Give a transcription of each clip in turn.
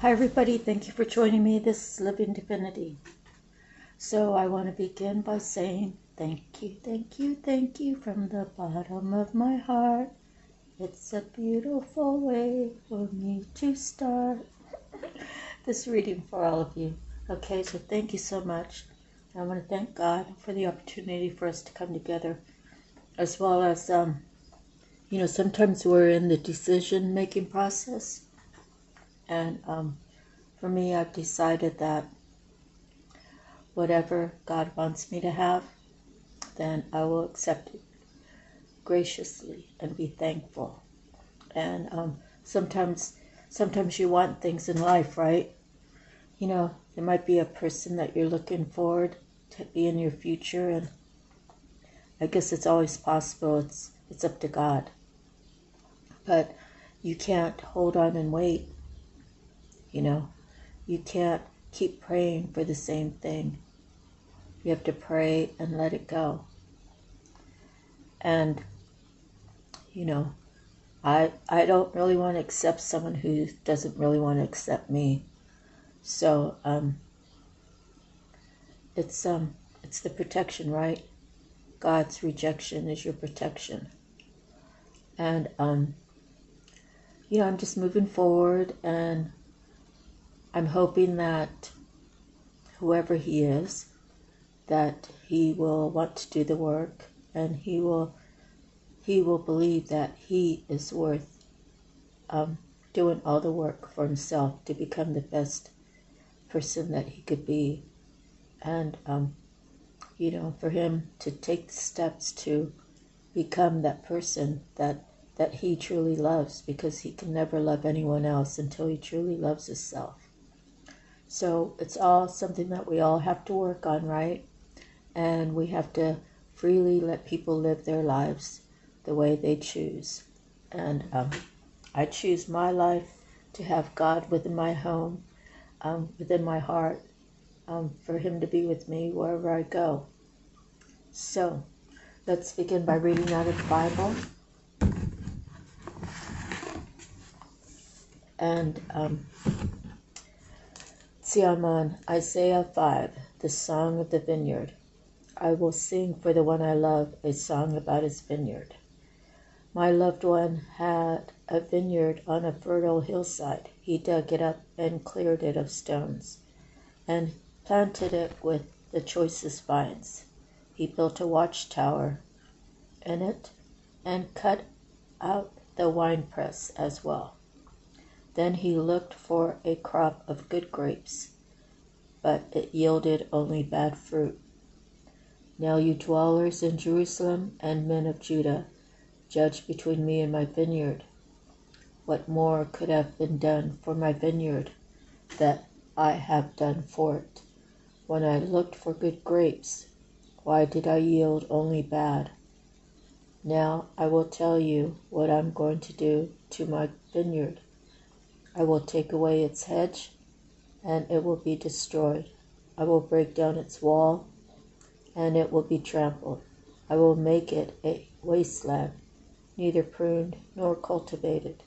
Hi everybody, thank you for joining me. This is Living Divinity. So I want to begin by saying thank you from the bottom of my heart. It's a beautiful way for me to start this reading for all of you. Okay, so thank you so much. I want to thank God for the opportunity for us to come together, as well as, sometimes we're in the decision-making process. And for me, I've decided that whatever God wants me to have, then I will accept it graciously and be thankful. And sometimes you want things in life, right? You know, there might be a person that you're looking forward to be in your future, and I guess it's always possible. It's up to God. But you can't hold on and wait. You know, you can't keep praying for the same thing. You have to pray and let it go. And, I don't really want to accept someone who doesn't really want to accept me. So it's the protection, right? God's rejection is your protection. And I'm just moving forward, and I'm hoping that whoever he is, that he will want to do the work, and he will believe that he is worth doing all the work for himself to become the best person that he could be. And for him to take the steps to become that person that he truly loves, because he can never love anyone else until he truly loves himself. So it's all something that we all have to work on, right? And we have to freely let people live their lives the way they choose. And I choose my life to have God within my home, within my heart, for him to be with me wherever I go. So let's begin by reading out of the Bible. And see, I'm on Isaiah 5, the Song of the Vineyard. I will sing for the one I love a song about his vineyard. My loved one had a vineyard on a fertile hillside. He dug it up and cleared it of stones, and planted it with the choicest vines. He built a watchtower in it, and cut out the winepress as well. Then he looked for a crop of good grapes, but it yielded only bad fruit. Now you dwellers in Jerusalem and men of Judah, judge between me and my vineyard. What more could have been done for my vineyard that I have done for it? When I looked for good grapes, why did I yield only bad? Now I will tell you what I'm going to do to my vineyard. I will take away its hedge, and it will be destroyed. I will break down its wall, and it will be trampled. I will make it a wasteland, neither pruned nor cultivated,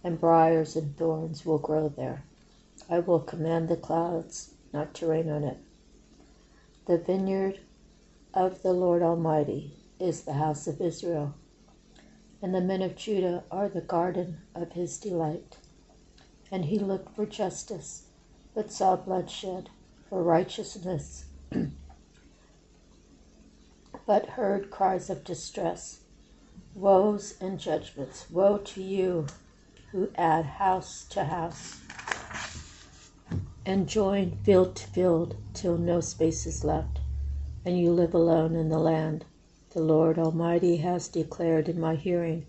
and briars and thorns will grow there. I will command the clouds not to rain on it. The vineyard of the Lord Almighty is the house of Israel, and the men of Judah are the garden of his delight. And he looked for justice, but saw bloodshed, for righteousness, but heard cries of distress, woes and judgments. Woe to you who add house to house, and join field to field till no space is left, and you live alone in the land. The Lord Almighty has declared in my hearing,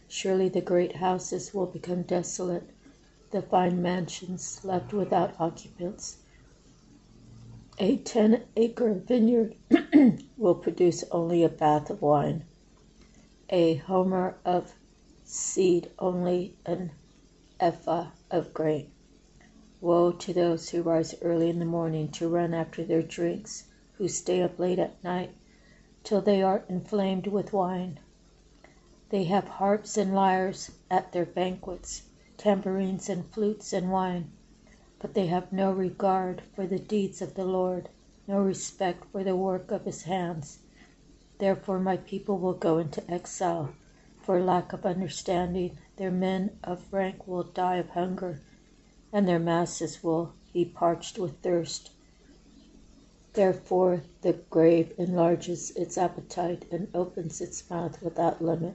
surely the great houses will become desolate, the fine mansions left without occupants. A 10-acre vineyard will produce only a bath of wine, a homer of seed only an ephah of grain. Woe to those who rise early in the morning to run after their drinks, who stay up late at night till they are inflamed with wine. They have harps and lyres at their banquets, tambourines and flutes and wine, but they have no regard for the deeds of the Lord, no respect for the work of his hands. Therefore my people will go into exile for lack of understanding. Their men of rank will die of hunger, and their masses will be parched with thirst. Therefore the grave enlarges its appetite and opens its mouth without limit.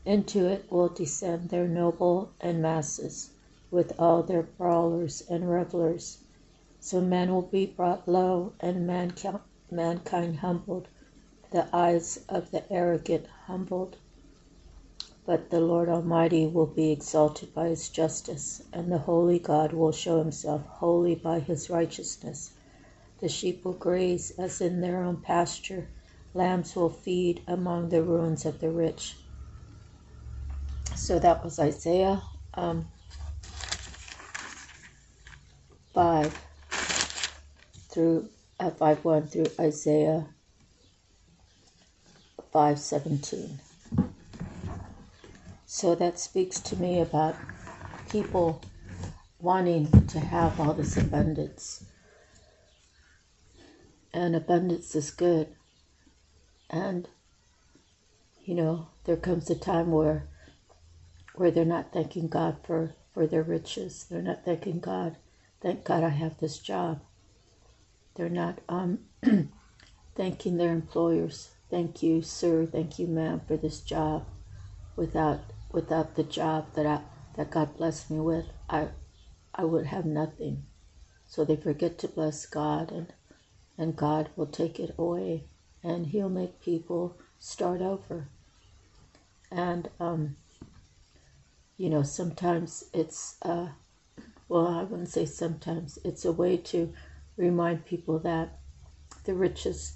Into it will descend their noble and masses, with all their brawlers and revelers. So man will be brought low, and mankind humbled, the eyes of the arrogant humbled. But the Lord Almighty will be exalted by his justice, and the holy God will show himself holy by his righteousness. The sheep will graze as in their own pasture. Lambs will feed among the ruins of the rich. So that was Isaiah 5 through 5:1 through Isaiah 5:17. So that speaks to me about people wanting to have all this abundance. And abundance is good. And, there comes a time where they're not thanking God for their riches. They're not thanking God. Thank God I have this job. They're not thanking their employers. Thank you, sir. Thank you, ma'am, for this job. Without the job that God blessed me with, I would have nothing. So they forget to bless God, and God will take it away, and he'll make people start over. And sometimes it's I wouldn't say sometimes, it's a way to remind people that the riches,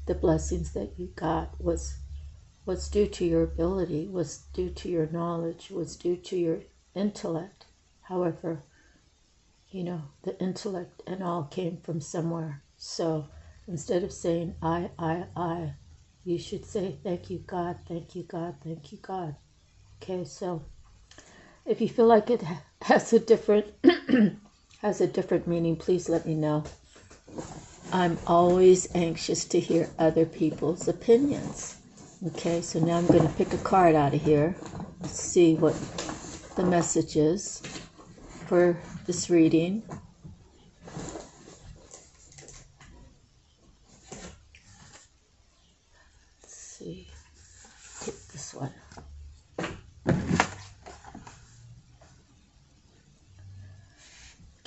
the blessings that you got was due to your ability, was due to your knowledge, was due to your intellect. However, the intellect and all came from somewhere. So instead of saying I, you should say thank you God, thank you God, thank you God. Okay, so if you feel like it has a different meaning, please let me know. I'm always anxious to hear other people's opinions. Okay, so now I'm going to pick a card out of here. Let's see what the message is for this reading. Let's see. Take this one.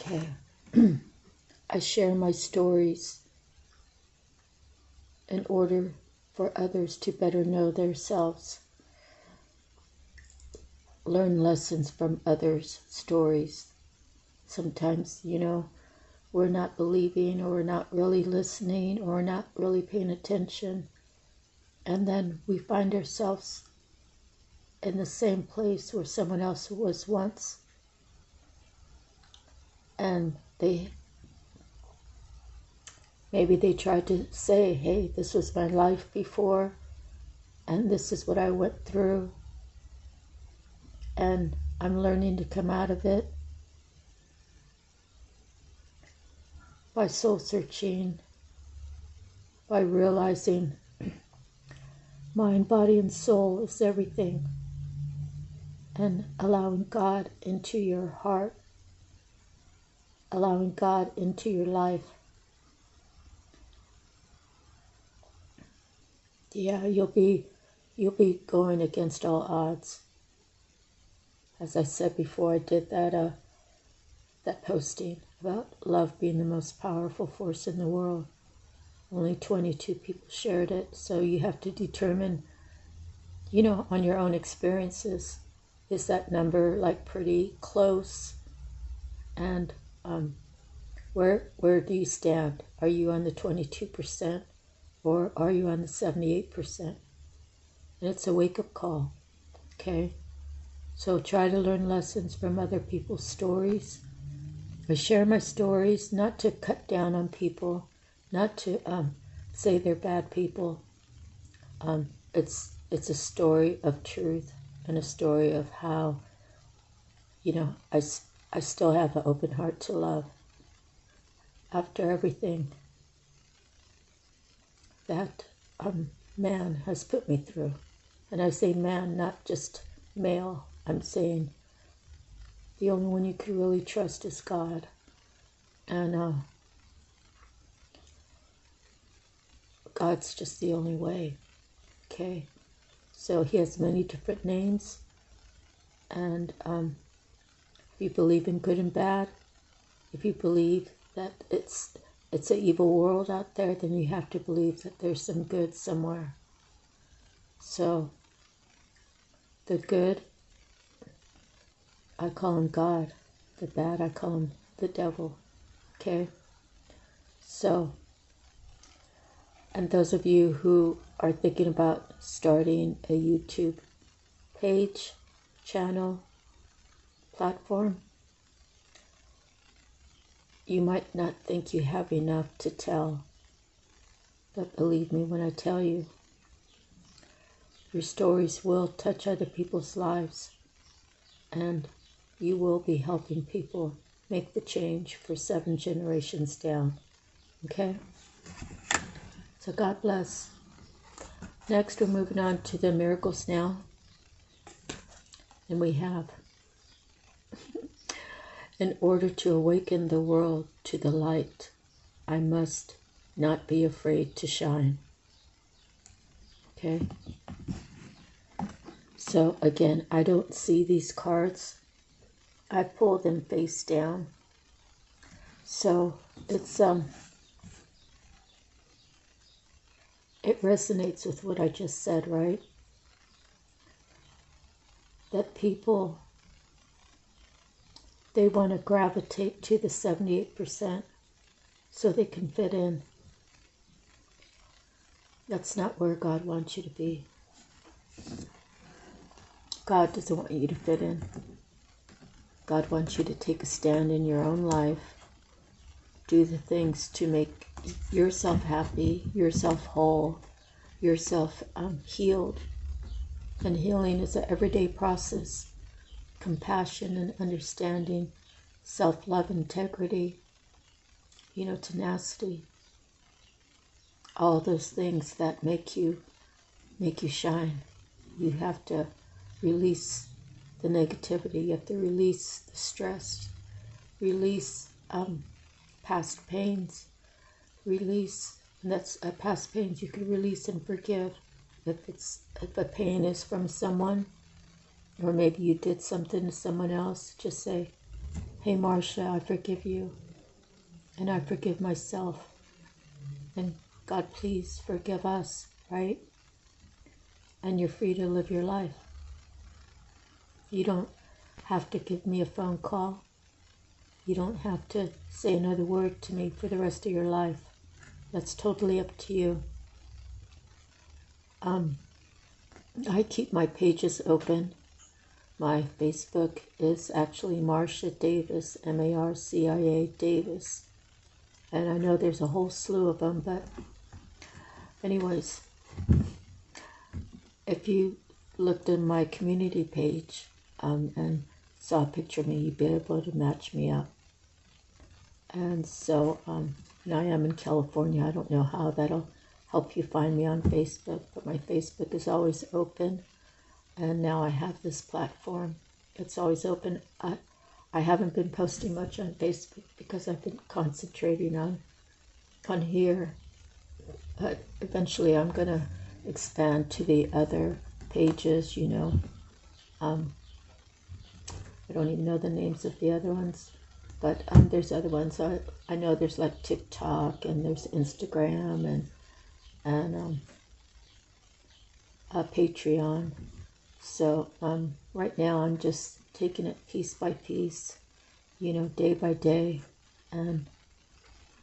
Okay. I share my stories in order for others to better know themselves. Learn lessons from others' stories. Sometimes, we're not believing, or we're not really listening, or we're not really paying attention. And then we find ourselves in the same place where someone else was once. And maybe they tried to say, hey, this was my life before, and this is what I went through, and I'm learning to come out of it by soul searching, by realizing mind, body, and soul is everything, and allowing God into your heart, allowing God into your life. Yeah, you'll be going against all odds. As I said before, I did that posting about love being the most powerful force in the world. Only 22 people shared it, so you have to determine, on your own experiences, is that number like pretty close? And where do you stand? Are you on the 22%? Or are you on the 78%? And it's a wake-up call, okay? So try to learn lessons from other people's stories. I share my stories not to cut down on people, not to say they're bad people. It's a story of truth and a story of how, I still have an open heart to love after everything that man has put me through. And I say man, not just male. I'm saying the only one you can really trust is God. And God's just the only way. Okay? So he has many different names. And if you believe in good and bad, if you believe that it's an evil world out there, then you have to believe that there's some good somewhere. So the good, I call him God. The bad, I call him the devil. Okay? So, and those of you who are thinking about starting a YouTube page, channel, platform, you might not think you have enough to tell, but believe me when I tell you, your stories will touch other people's lives, and you will be helping people make the change for 7 generations down. Okay? So God bless. Next, we're moving on to the miracles now. And we have, in order to awaken the world to the light, I must not be afraid to shine. Okay? So again, I don't see these cards. I pull them face down. So it's it resonates with what I just said, right? That people, they want to gravitate to the 78% so they can fit in. That's not where God wants you to be. God doesn't want you to fit in. God wants you to take a stand in your own life, do the things to make yourself happy, yourself whole, yourself healed. And healing is an everyday process. Compassion and understanding, self-love, integrity, tenacity. All those things that make you shine. You have to release the negativity. You have to release the stress. Release past pains. Release, and that's past pains you can release and forgive. If a pain is from someone, or maybe you did something to someone else, just say, hey Marcia, I forgive you. And I forgive myself. And God, please forgive us, right? And you're free to live your life. You don't have to give me a phone call. You don't have to say another word to me for the rest of your life. That's totally up to you. I keep my pages open. My Facebook is actually Marcia Davis, Marcia Davis. And I know there's a whole slew of them, but anyways, if you looked in my community page and saw a picture of me, you'd be able to match me up. And so, and I am in California. I don't know how that'll help you find me on Facebook, but my Facebook is always open. And now I have this platform. It's always open. I haven't been posting much on Facebook because I've been concentrating on here. But eventually I'm going to expand to the other pages, I don't even know the names of the other ones. But there's other ones. I know there's like TikTok and there's Instagram and Patreon. So right now I'm just taking it piece by piece, day by day, and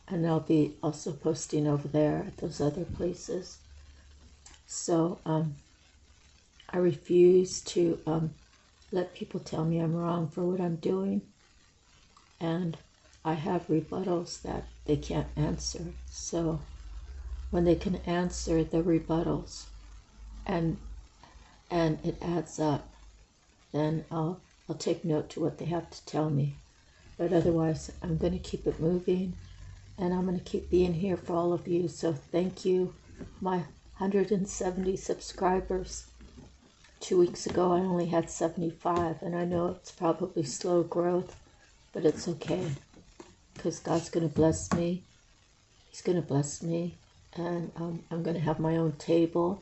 I'll be also posting over there at those other places. So I refuse to let people tell me I'm wrong for what I'm doing, and I have rebuttals that they can't answer. So when they can answer the rebuttals and it adds up, then I'll take note to what they have to tell me. But otherwise, I'm going to keep it moving, and I'm going to keep being here for all of you. So thank you, my 170 subscribers. 2 weeks ago, I only had 75, and I know it's probably slow growth, but it's okay, because God's going to bless me. He's going to bless me, and I'm going to have my own table,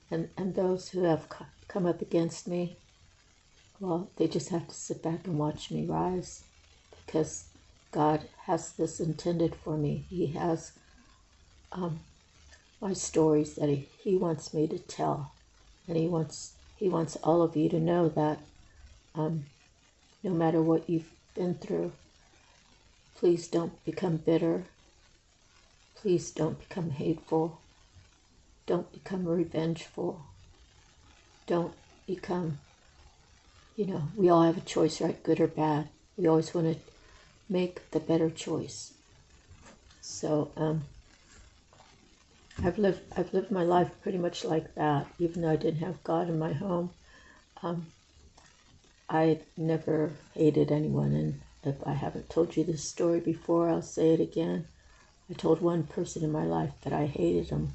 and those who have come up against me, well, they just have to sit back and watch me rise, because God has this intended for me. He has my stories that he wants me to tell, and he wants all of you to know that no matter what you've been through, please don't become bitter. Please don't become hateful. Don't become revengeful. Don't become, we all have a choice, right? Good or bad. We always want to make the better choice. So I've lived my life pretty much like that. Even though I didn't have God in my home, I never hated anyone. And if I haven't told you this story before, I'll say it again. I told one person in my life that I hated him,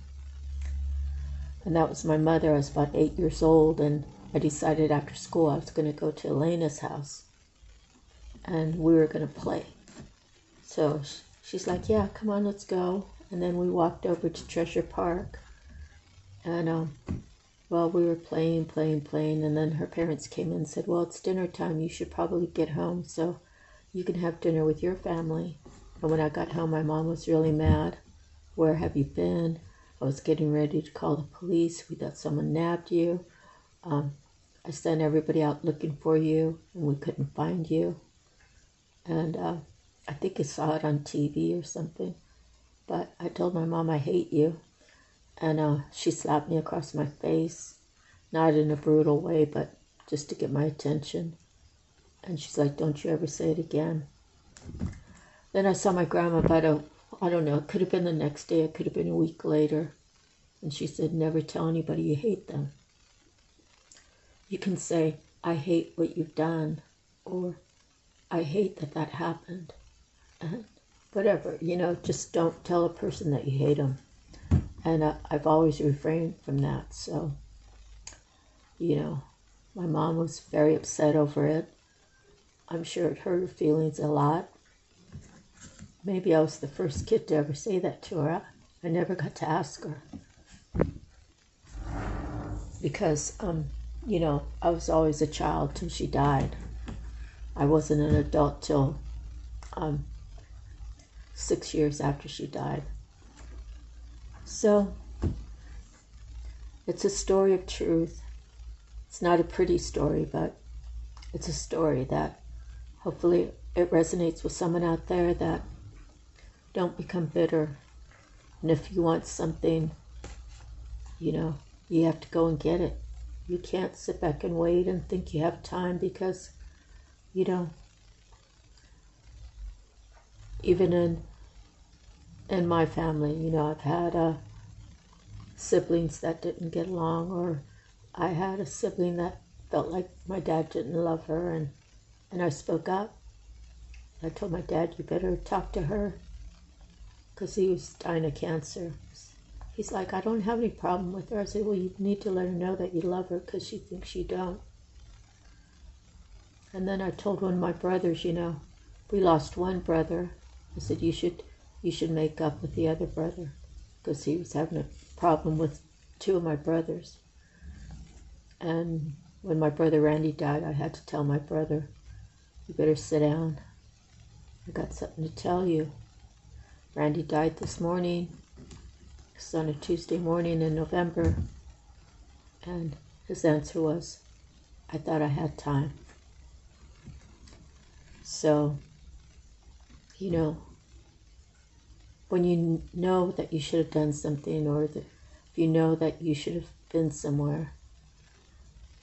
and that was my mother. I was about 8 years old, and I decided after school I was going to go to Elena's house, and we were going to play. So she's like, yeah, come on, let's go. And then we walked over to Treasure Park, and well, we were playing, and then her parents came in and said, well, it's dinner time, you should probably get home so you can have dinner with your family. And when I got home, my mom was really mad. Where have you been? I was getting ready to call the police. We thought someone nabbed you. I sent everybody out looking for you, and we couldn't find you. And I think I saw it on TV or something. But I told my mom, I hate you. And she slapped me across my face. Not in a brutal way, but just to get my attention. And she's like, don't you ever say it again. Then I saw my grandma about I don't know, it could have been the next day, it could have been a week later. And she said, never tell anybody you hate them. You can say, I hate what you've done, or I hate that happened. And whatever, just don't tell a person that you hate them. And I've always refrained from that. So, my mom was very upset over it. I'm sure it hurt her feelings a lot. Maybe I was the first kid to ever say that to her. I never got to ask her. Because, I was always a child till she died. I wasn't an adult till 6 years after she died. So, it's a story of truth. It's not a pretty story, but it's a story that hopefully it resonates with someone out there, that don't become bitter. And if you want something, you have to go and get it. You can't sit back and wait and think you have time, because, even in my family, I've had siblings that didn't get along, or I had a sibling that felt like my dad didn't love her, and I spoke up. I told my dad, you better talk to her, because he was dying of cancer. He's like, I don't have any problem with her. I said, well, you need to let her know that you love her, because she thinks you don't. And then I told one of my brothers, we lost one brother. I said, you should make up with the other brother, because he was having a problem with two of my brothers. And when my brother Randy died, I had to tell my brother, you better sit down. I got something to tell you. Randy died this morning. It's on a Tuesday morning in November. And his answer was, I thought I had time. So, when you know that you should have done something, or if you know that you should have been somewhere,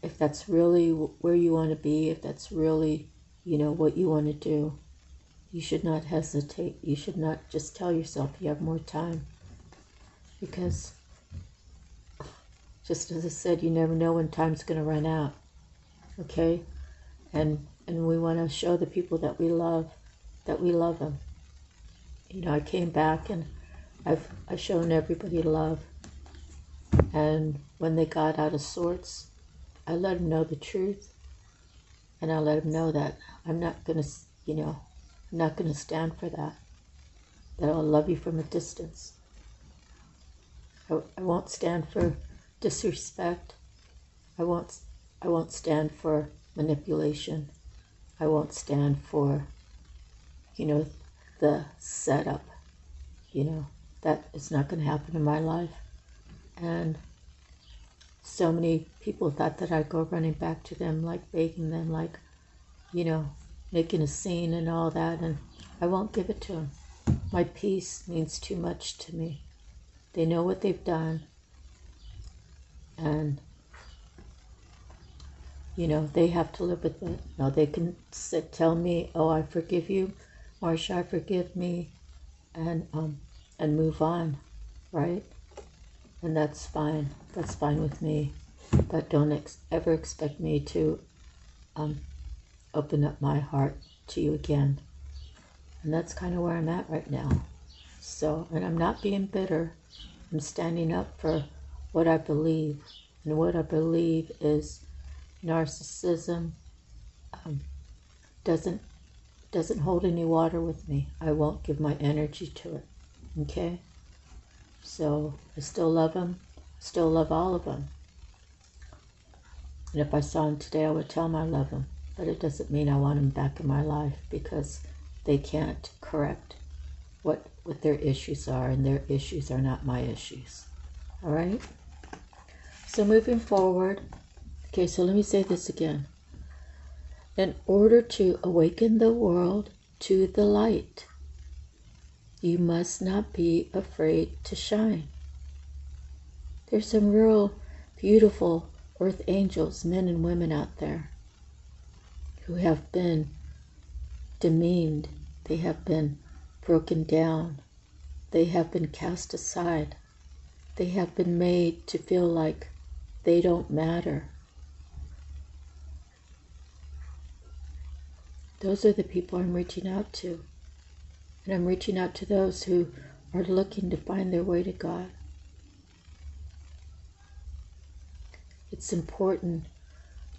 if that's really where you want to be, if that's really, what you want to do, you should not hesitate. You should not just tell yourself you have more time. Because, just as I said, you never know when time's going to run out. Okay? And we want to show the people that we love that we love Him. You know, I came back and I've shown everybody love. And when they got out of sorts, I let them know the truth. And I let them know that I'm not going to, you know, I'm not going to stand for that. That I'll love you from a distance. I won't stand for disrespect. I won't stand for manipulation. I won't stand for, you know, the setup. You know, that is not going to happen in my life. And so many people thought that I'd go running back to them, like begging them, like, you know, making a scene and all that. And I won't give it to them. My peace means too much to me. They know what they've done. And, you know, they have to live with it. Now they can tell me, oh, I forgive you, Marsha, forgive me, and move on, right? And that's fine. That's fine with me. But don't ever expect me to open up my heart to you again. And that's kind of where I'm at right now. So, and I'm not being bitter. I'm standing up for what I believe. And what I believe is narcissism doesn't hold any water with me. I won't give my energy to it. Okay? So I still love them. Still love all of them. And if I saw them today, I would tell them I love them. But it doesn't mean I want them back in my life, because they can't correct what their issues are, and their issues are not my issues. All right? So moving forward, okay, so let me say this again. In order to awaken the world to the light, you must not be afraid to shine. There's some real beautiful earth angels, men and women out there, who have been demeaned. They have been broken down. They have been cast aside. They have been made to feel like they don't matter. Those are the people I'm reaching out to. And I'm reaching out to those who are looking to find their way to God. It's important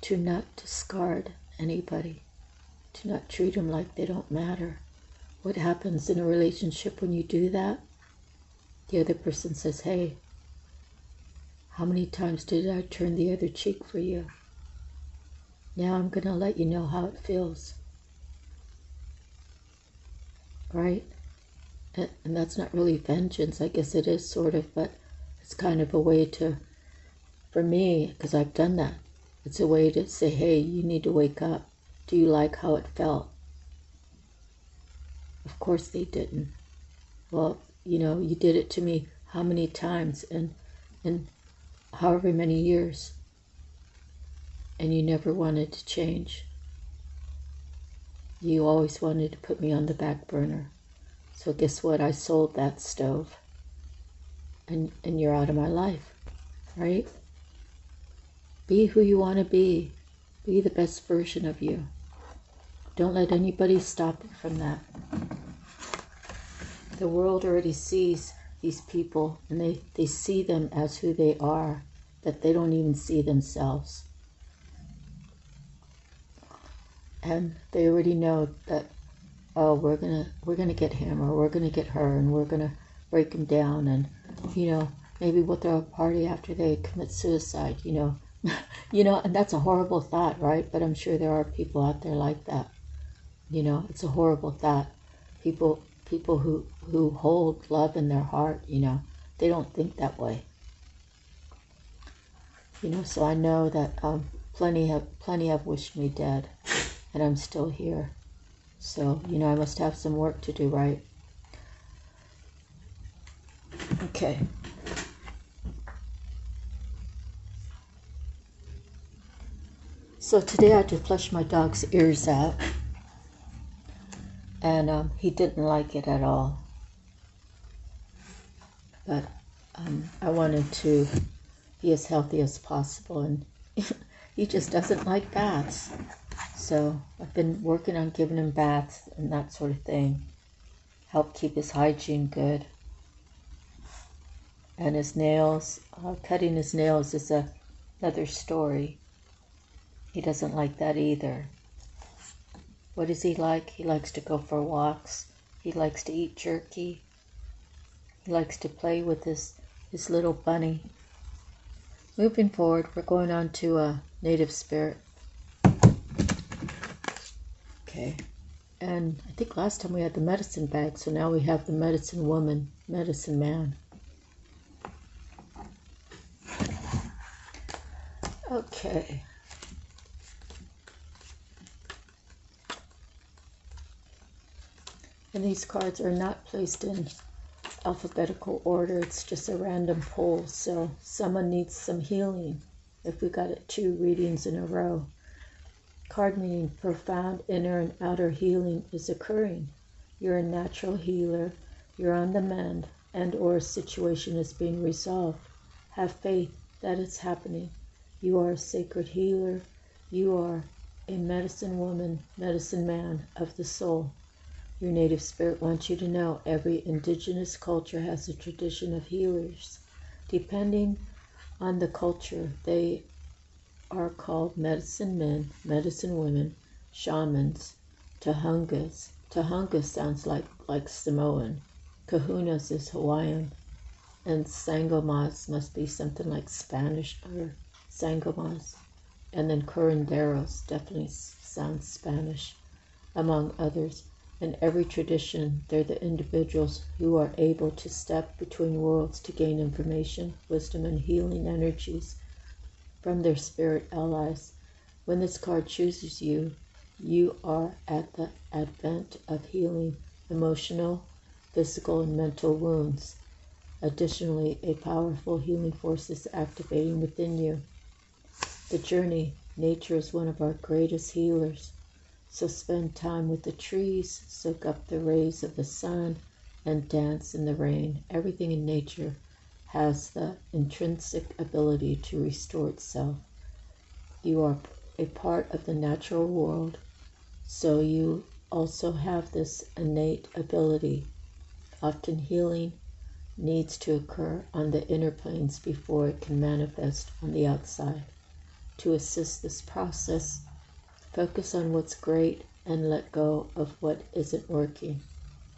to not discard anybody, to not treat them like they don't matter. What happens in a relationship when you do that? The other person says, hey, how many times did I turn the other cheek for you? Now I'm going to let you know how it feels. Right? And that's not really vengeance. I guess it is sort of, but it's kind of a way to, for me, because I've done that, it's a way to say, hey, you need to wake up. Do you like how it felt? Of course they didn't. Well, you know, you did it to me how many times and however many years, and you never wanted to change. You always wanted to put me on the back burner. So guess what? I sold that stove. And you're out of my life, right? Be who you want to be. Be the best version of you. Don't let anybody stop you from that. The world already sees these people, and they see them as who they are, that they don't even see themselves. And they already know that, oh, we're gonna get him, or we're gonna get her, and we're gonna break him down, and, you know, maybe we'll throw a party after they commit suicide, you know. You know, and that's a horrible thought, right? But I'm sure there are people out there like that. You know, it's a horrible thought. People who hold love in their heart, you know, they don't think that way. You know, so I know that plenty have wished me dead, and I'm still here. So, you know, I must have some work to do, right? Okay. So today I had to flush my dog's ears out, and he didn't like it at all. But I wanted to be as healthy as possible, and he just doesn't like baths. So I've been working on giving him baths and that sort of thing. Help keep his hygiene good. And his nails, cutting his nails is another story. He doesn't like that either. What does he like? He likes to go for walks. He likes to eat jerky. He likes to play with his little bunny. Moving forward, we're going on to a native spirit. Okay. And I think last time we had the medicine bag, so now we have the medicine woman, medicine man. Okay. And these cards are not placed in alphabetical order. It's just a random pull. So someone needs some healing. If we got it 2 readings in a row. Card meaning profound inner and outer healing is occurring. You're a natural healer. You're on the mend, and or a situation is being resolved. Have faith that it's happening. You are a sacred healer. You are a medicine woman, medicine man of the soul. Your native spirit wants you to know every indigenous culture has a tradition of healers. Depending on the culture, they are called medicine men, medicine women, shamans, tahungas. Tahungas sounds like Samoan. Kahunas is Hawaiian. And sangomas must be something like Spanish or sangomas. And then curanderos definitely sounds Spanish, among others. In every tradition, they're the individuals who are able to step between worlds to gain information, wisdom, and healing energies from their spirit allies. When this card chooses you, you are at the advent of healing emotional, physical, and mental wounds. Additionally, a powerful healing force is activating within you. The journey, nature is one of our greatest healers. So spend time with the trees, soak up the rays of the sun, and dance in the rain. Everything in nature has the intrinsic ability to restore itself. You are a part of the natural world, so you also have this innate ability. Often healing needs to occur on the inner planes before it can manifest on the outside. To assist this process, focus on what's great and let go of what isn't working.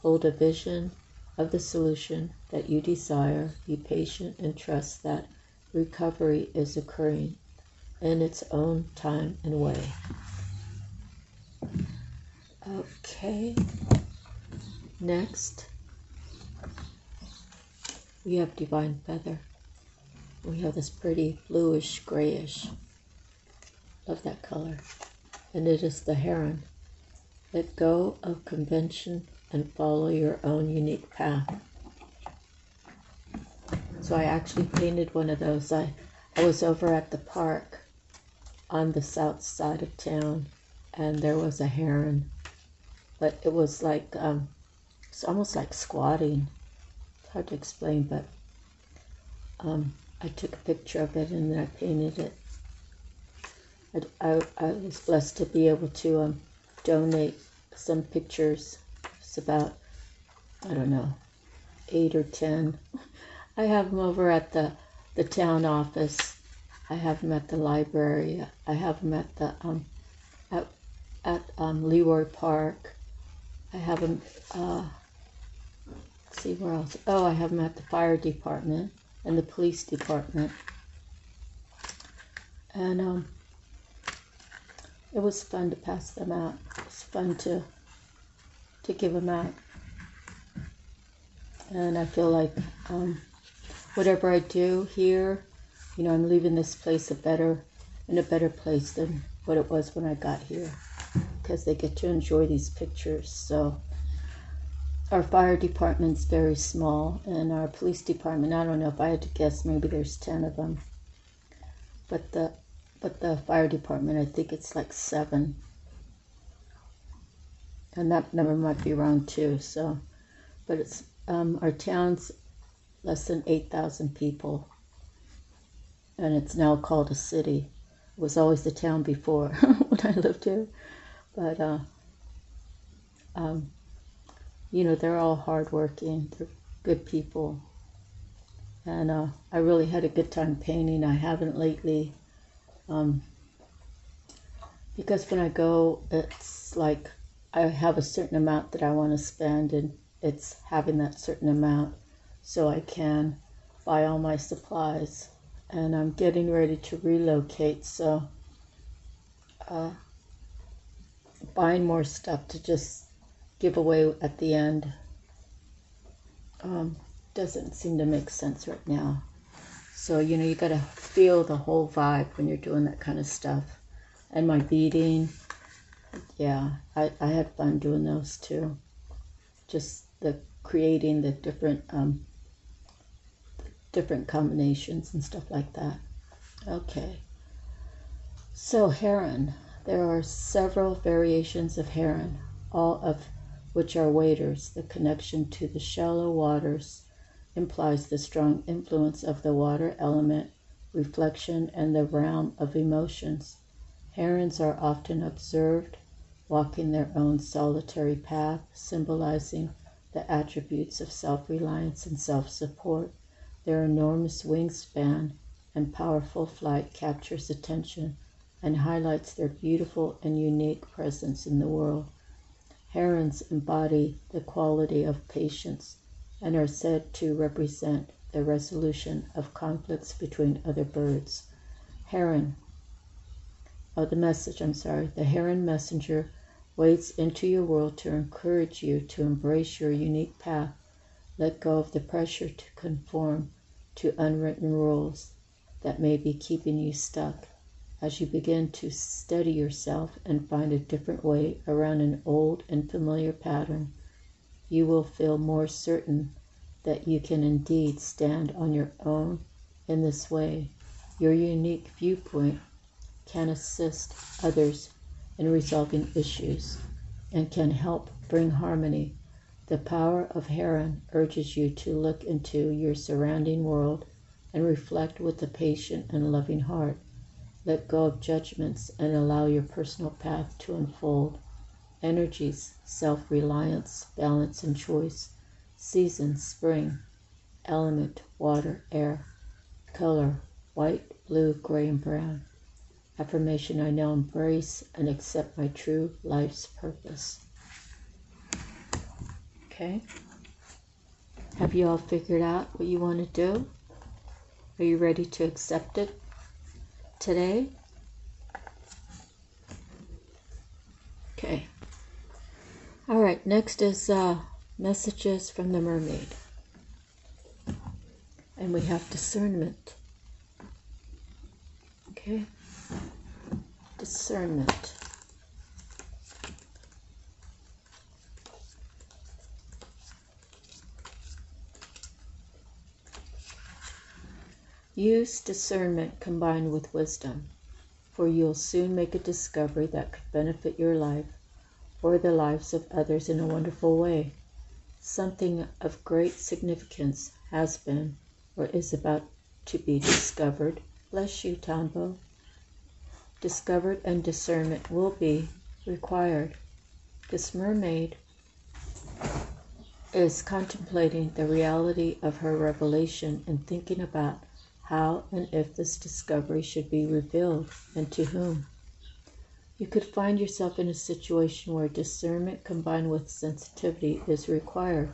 Hold a vision of the solution that you desire. Be patient and trust that recovery is occurring in its own time and way. Okay. Next, we have Divine Feather. We have this pretty bluish, grayish. Love that color. And it is the heron. Let go of convention and follow your own unique path. So I actually painted one of those. I was over at the park on the south side of town, and there was a heron, but it was like it's almost like squatting. It's hard to explain, but I took a picture of it and then I painted it. I was blessed to be able to donate some pictures. It's about, I don't know, 8 or 10. I have them over at the town office. I have them at the library. I have them at the at Leroy Park. I have them. Let's see where else. Oh, I have them at the fire department and the police department. And it was fun to pass them out. It was fun to give them out. And I feel like whatever I do here, you know, I'm leaving this place in a better place than what it was when I got here, because they get to enjoy these pictures. So our fire department's very small, and our police department, I don't know, if I had to guess, maybe there's 10 of them. But the fire department, I think it's like 7. And that number might be wrong too. So, but it's our town's less than 8,000 people, and it's now called a city. It was always the town before when I lived here. But, you know, they're all hardworking. They're good people. And I really had a good time painting. I haven't lately. Because when I go, it's like I have a certain amount that I want to spend, and it's having that certain amount so I can buy all my supplies. And I'm getting ready to relocate, so buying more stuff to just give away at the end doesn't seem to make sense right now. So, you know, you got to feel the whole vibe when you're doing that kind of stuff. And my beading, yeah, I had fun doing those too. Just the creating the different combinations and stuff like that. Okay. So heron. There are several variations of heron, all of which are waders. The connection to the shallow waters implies the strong influence of the water element, reflection, and the realm of emotions. Herons are often observed walking their own solitary path, symbolizing the attributes of self-reliance and self-support. Their enormous wingspan and powerful flight captures attention and highlights their beautiful and unique presence in the world. Herons embody the quality of patience and are said to represent the resolution of conflicts between other birds. The heron messenger wades into your world to encourage you to embrace your unique path. Let go of the pressure to conform to unwritten rules that may be keeping you stuck. As you begin to steady yourself and find a different way around an old and familiar pattern, you will feel more certain that you can indeed stand on your own in this way. Your unique viewpoint can assist others in resolving issues and can help bring harmony. The power of heron urges you to look into your surrounding world and reflect with a patient and loving heart. Let go of judgments and allow your personal path to unfold. Energies, self-reliance, balance, and choice. Season, spring. Element, water, air. Color, white, blue, gray, and brown. Affirmation, I now embrace and accept my true life's purpose. Okay. Have you all figured out what you want to do? Are you ready to accept it today? Okay. All right, next is messages from the mermaid. And we have discernment. Okay. Discernment. Use discernment combined with wisdom, for you'll soon make a discovery that could benefit your life or the lives of others in a wonderful way. Something of great significance has been or is about to be discovered. Bless you, Tambo. Discovered, and discernment will be required. This mermaid is contemplating the reality of her revelation and thinking about how and if this discovery should be revealed and to whom. You could find yourself in a situation where discernment combined with sensitivity is required.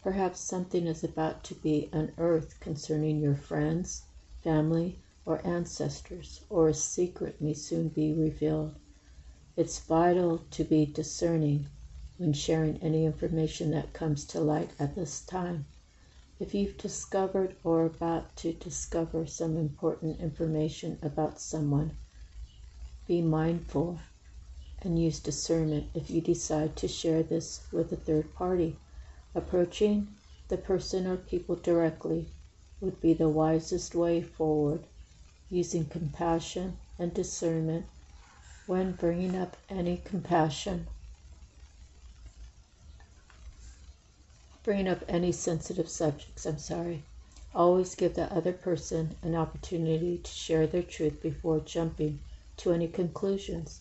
Perhaps something is about to be unearthed concerning your friends, family, or ancestors, or a secret may soon be revealed. It's vital to be discerning when sharing any information that comes to light at this time. If you've discovered or are about to discover some important information about someone, be mindful and use discernment if you decide to share this with a third party. Approaching the person or people directly would be the wisest way forward, using compassion and discernment when bringing up any sensitive subjects. Always give the other person an opportunity to share their truth before jumping to any conclusions.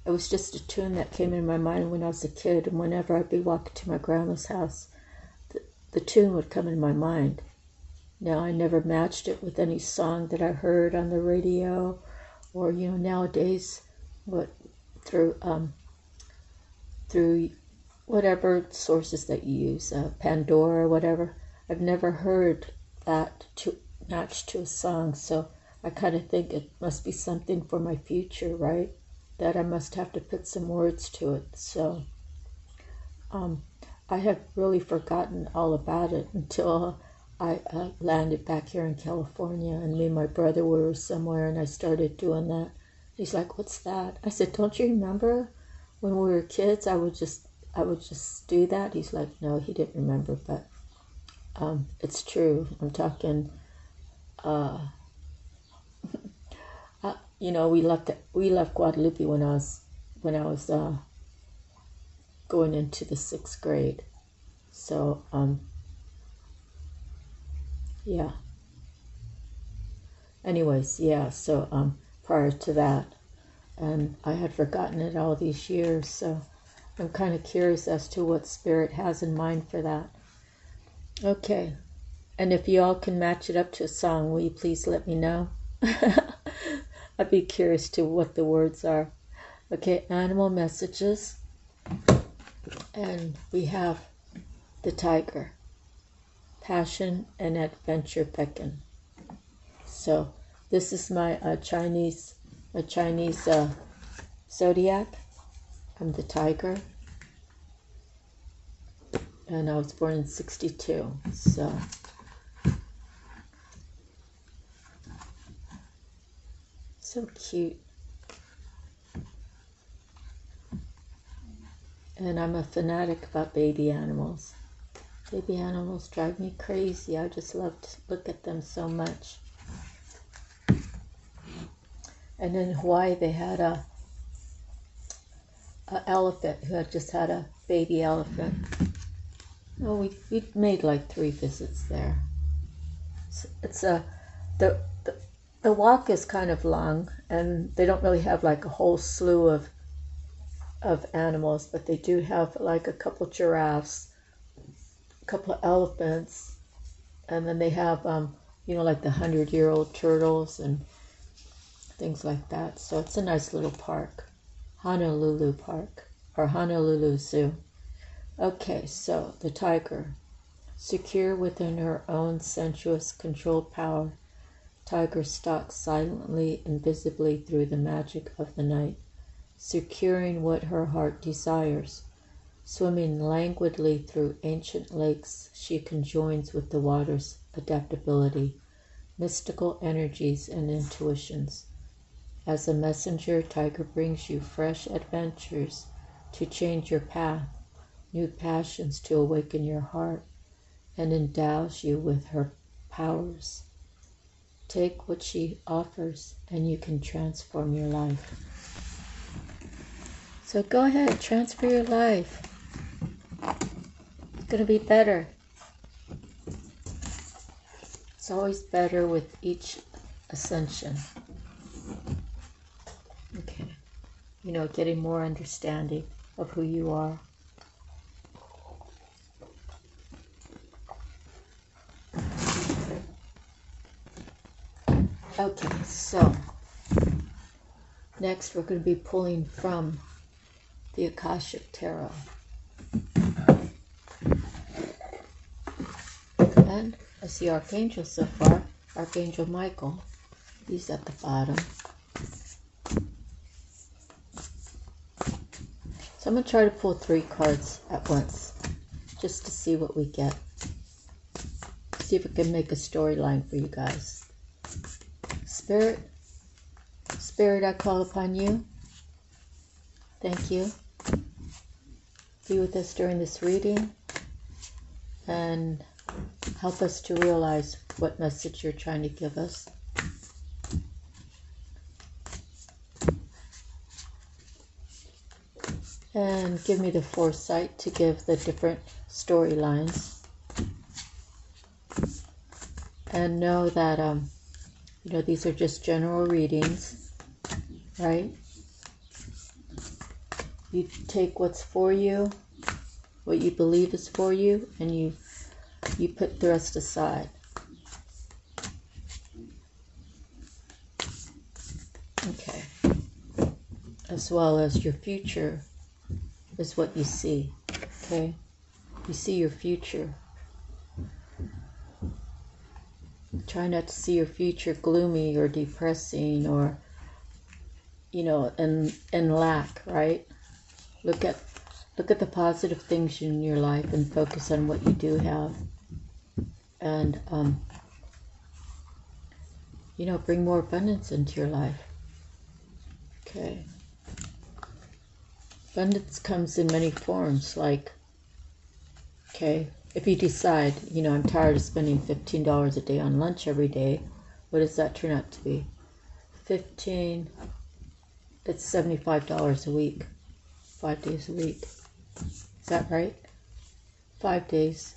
It was just a tune that came in my mind when I was a kid, and whenever I'd be walking to my grandma's house, the tune would come in my mind. Now, I never matched it with any song that I heard on the radio, or nowadays, through whatever sources that you use, Pandora or whatever. I've never heard that to match to a song, so I kind of think it must be something for my future, right? That I must have to put some words to it. So I have really forgotten all about it until I landed back here in California, and me and my brother were somewhere, and I started doing that. He's like, "What's that?" I said, "Don't you remember when we were kids? I would just do that." He's like, "No, he didn't remember," but it's true. I'm talking. We left Guadalupe when I was going into the 6th grade. So yeah. Anyways, yeah. So prior to that, and I had forgotten it all these years. So I'm kind of curious as to what Spirit has in mind for that. Okay. And if you all can match it up to a song, will you please let me know? I'd be curious to what the words are. Okay, animal messages. And we have the tiger. Passion and adventure beckon. So this is my Chinese zodiac. I'm the tiger. And I was born in 1962. So cute. And I'm a fanatic about baby animals. Baby animals drive me crazy. I just love to look at them so much. And in Hawaii, they had a elephant who had just had a baby elephant. Oh, we made like 3 visits there. The walk is kind of long, and they don't really have like a whole slew of animals, but they do have like a couple giraffes, a couple of elephants, and then they have like the 100-year-old turtles and things like that. So it's a nice little park, Honolulu Park or Honolulu Zoo. Okay, so the tiger, secure within her own sensuous controlled power, tiger stalks silently and visibly through the magic of the night, securing what her heart desires. Swimming languidly through ancient lakes, she conjoins with the water's adaptability, mystical energies, and intuitions. As a messenger, tiger brings you fresh adventures to change your path, new passions to awaken your heart, and endows you with her powers. Take what she offers, and you can transform your life. So go ahead, transfer your life. It's going to be better. It's always better with each ascension. Okay. Getting more understanding of who you are. Okay, so next we're going to be pulling from the Akashic Tarot. And I see Archangels so far. Archangel Michael, he's at the bottom. So I'm going to try to pull 3 cards at once, just to see what we get. See if we can make a storyline for you guys. Spirit, I call upon you. Thank you. Be with us during this reading and help us to realize what message you're trying to give us. And give me the foresight to give the different storylines. And know that, these are just general readings, right? You take what's for you, what you believe is for you, and you put the rest aside. Okay. As well as your future is what you see. Okay? You see your future. Try not to see your future gloomy or depressing or, you know, in lack, right? Look at the positive things in your life and focus on what you do have. And, you know, bring more abundance into your life. Okay. Abundance comes in many forms, like, okay, if you decide, you know, I'm tired of spending $15 a day on lunch every day, what does that turn out to be? 15, it's $75 a week, 5 days a week. Is that right? 5 days,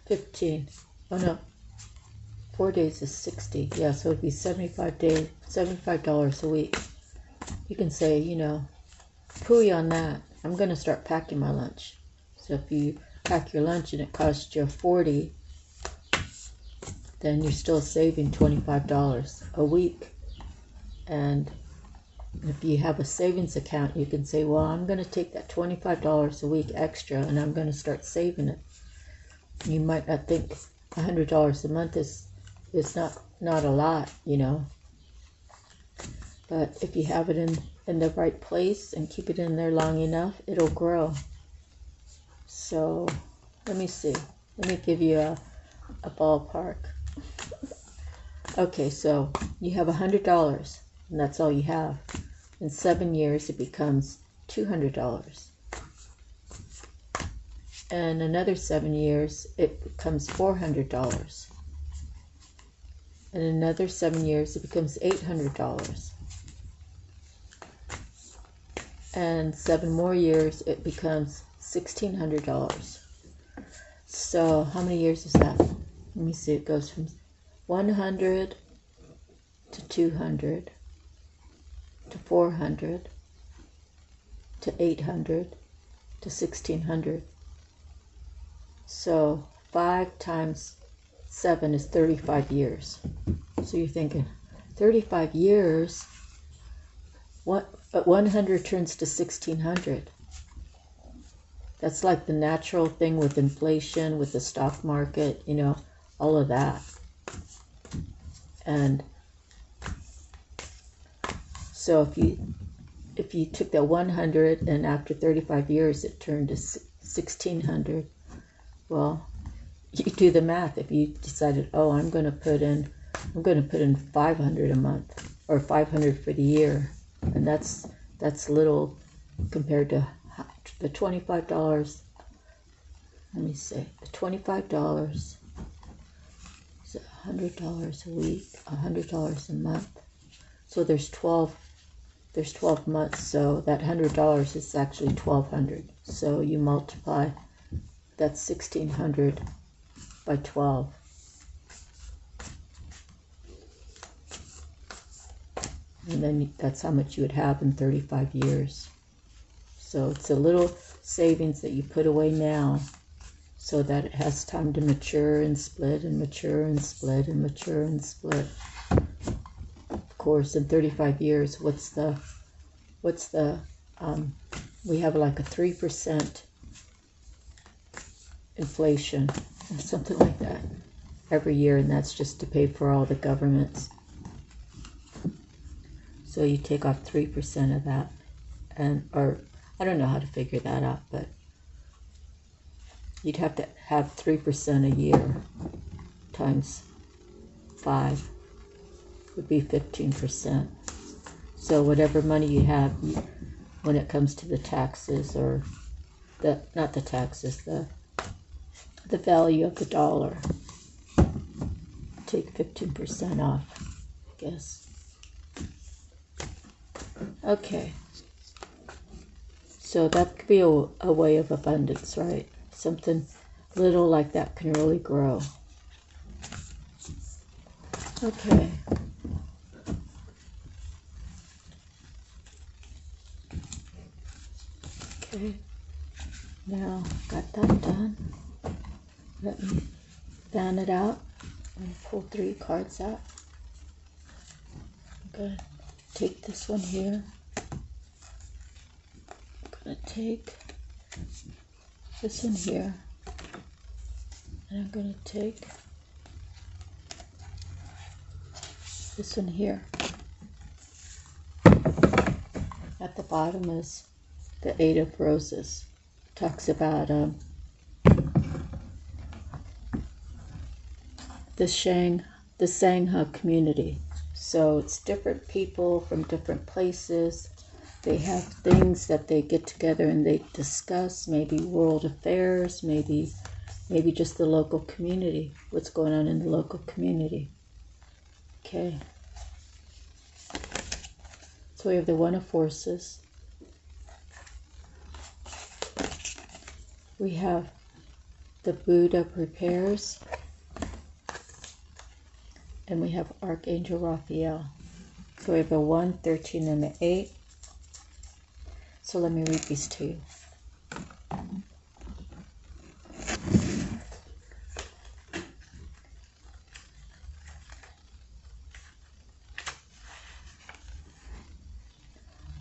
15. Oh no, 4 days is 60. Yeah, so it'd be $75 a week. You can say, you know, phooey on that. I'm going to start packing my lunch. So if you pack your lunch and it costs you $40, then you're still saving $25 a week. And if you have a savings account, you can say, well, I'm going to take that $25 a week extra and I'm going to start saving it. You might not think $100 a month is not a lot, you know. But if you have it in the right place and keep it in there long enough, it'll grow. So let me see. Let me give you a ballpark. Okay, so you have $100 and that's all you have. In 7 years, it becomes $200. And another 7 years, it becomes $400. And another 7 years, it becomes $800. And 7 more years, it becomes $1,600. So how many years is that? Let me see. It goes from 100 to 200 to 400 to 800 to 1,600. So 5 times 7 is 35 years. So you're thinking, 35 years, what? 100 turns to 1,600. That's like the natural thing with inflation, with the stock market, you know, all of that. And so if you took that 100 and after 35 years it turned to 1,600, well, you do the math. If you decided, oh, I'm going to put in 500 a month or 500 for the year, and that's little compared to the $25. Let me see. The $25 is $100 a week, $100 a month. So there's 12 months. So that $100 is actually 1,200. So you multiply, that's 1,600 by 12. And then that's how much you would have in 35 years. So it's a little savings that you put away now so that it has time to mature and split and mature and split and mature and split. Of course, in 35 years, what's the we have like a 3% inflation or something like that every year, and that's just to pay for all the governments. So you take off 3% of that, or I don't know how to figure that out, but you'd have to have 3% a year times 5 would be 15%. So whatever money you have, when it comes to the taxes, or not the taxes, the value of the dollar, take 15% off, I guess. Okay. So that could be a way of abundance, right? Something little like that can really grow. Okay. Okay, now got that done. Let me fan it out and pull 3 cards out. I'm going to take this one here. I'm going to take this one here. And I'm going to take this one here. At the bottom is the 8 of Roses. Talks about the Sangha community. So it's different people from different places. They have things that they get together and they discuss, maybe world affairs, maybe just the local community, what's going on in the local community. Okay. So we have the One of Forces. We have the Buddha prepares. And we have Archangel Raphael. So we have a 1, 13, and an 8. So let me read these to you.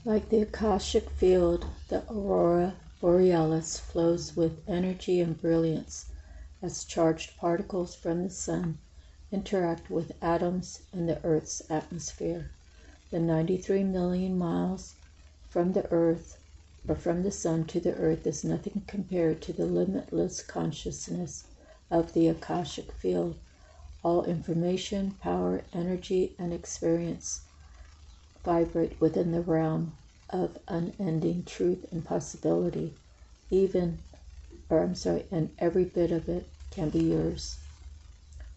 Like the Akashic field, the aurora borealis flows with energy and brilliance as charged particles from the sun interact with atoms in the Earth's atmosphere. The 93 million miles from the Earth, or from the sun to the Earth, is nothing compared to the limitless consciousness of the Akashic field. All information, power, energy, and experience vibrate within the realm of unending truth and possibility. And every bit of it can be yours.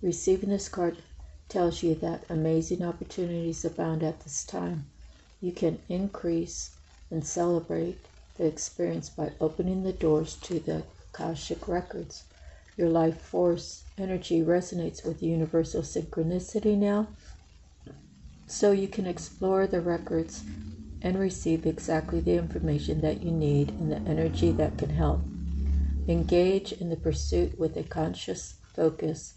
Receiving this card tells you that amazing opportunities abound at this time. You can increase and celebrate the experience by opening the doors to the Akashic records. Your life force energy resonates with universal synchronicity now, so you can explore the records and receive exactly the information that you need and the energy that can help. Engage in the pursuit with a conscious focus.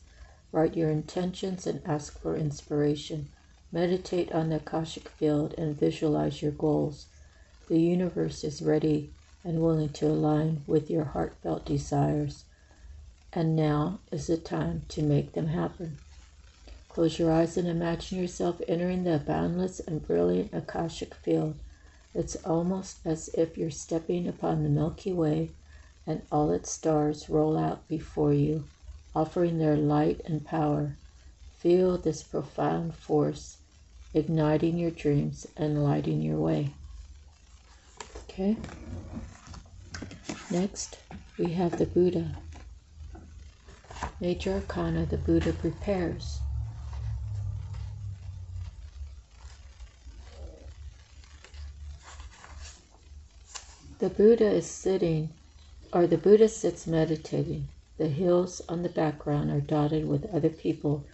Write your intentions and ask for inspiration. Meditate on the Akashic field and visualize your goals. The universe is ready and willing to align with your heartfelt desires. And now is the time to make them happen. Close your eyes and imagine yourself entering the boundless and brilliant Akashic field. It's almost as if you're stepping upon the Milky Way and all its stars roll out before you, offering their light and power. Feel this profound force igniting your dreams and lighting your way. Okay. Next, we have the Buddha. Major Arcana, the Buddha prepares. The Buddha sits meditating. The hills on the background are dotted with other people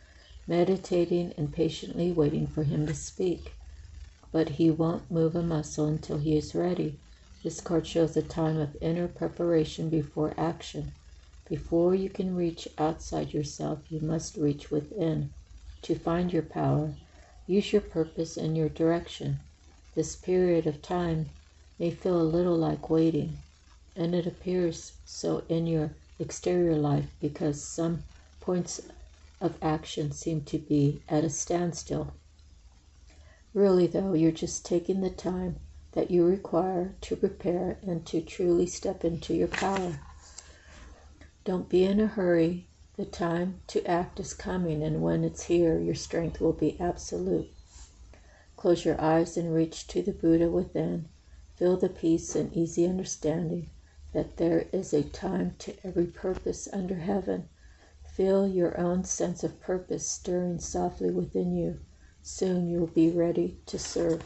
meditating and patiently waiting for him to speak. But he won't move a muscle until he is ready. This card shows a time of inner preparation before action. Before you can reach outside yourself, you must reach within. To find your power, use your purpose and your direction. This period of time may feel a little like waiting, and it appears so in your exterior life because some points of action seem to be at a standstill. Really though, you're just taking the time that you require to prepare and to truly step into your power. Don't be in a hurry. The time to act is coming, and when it's here, your strength will be absolute. Close your eyes and reach to the Buddha within. Feel the peace and easy understanding that there is a time to every purpose under heaven. Feel your own sense of purpose stirring softly within you. Soon you will be ready to serve.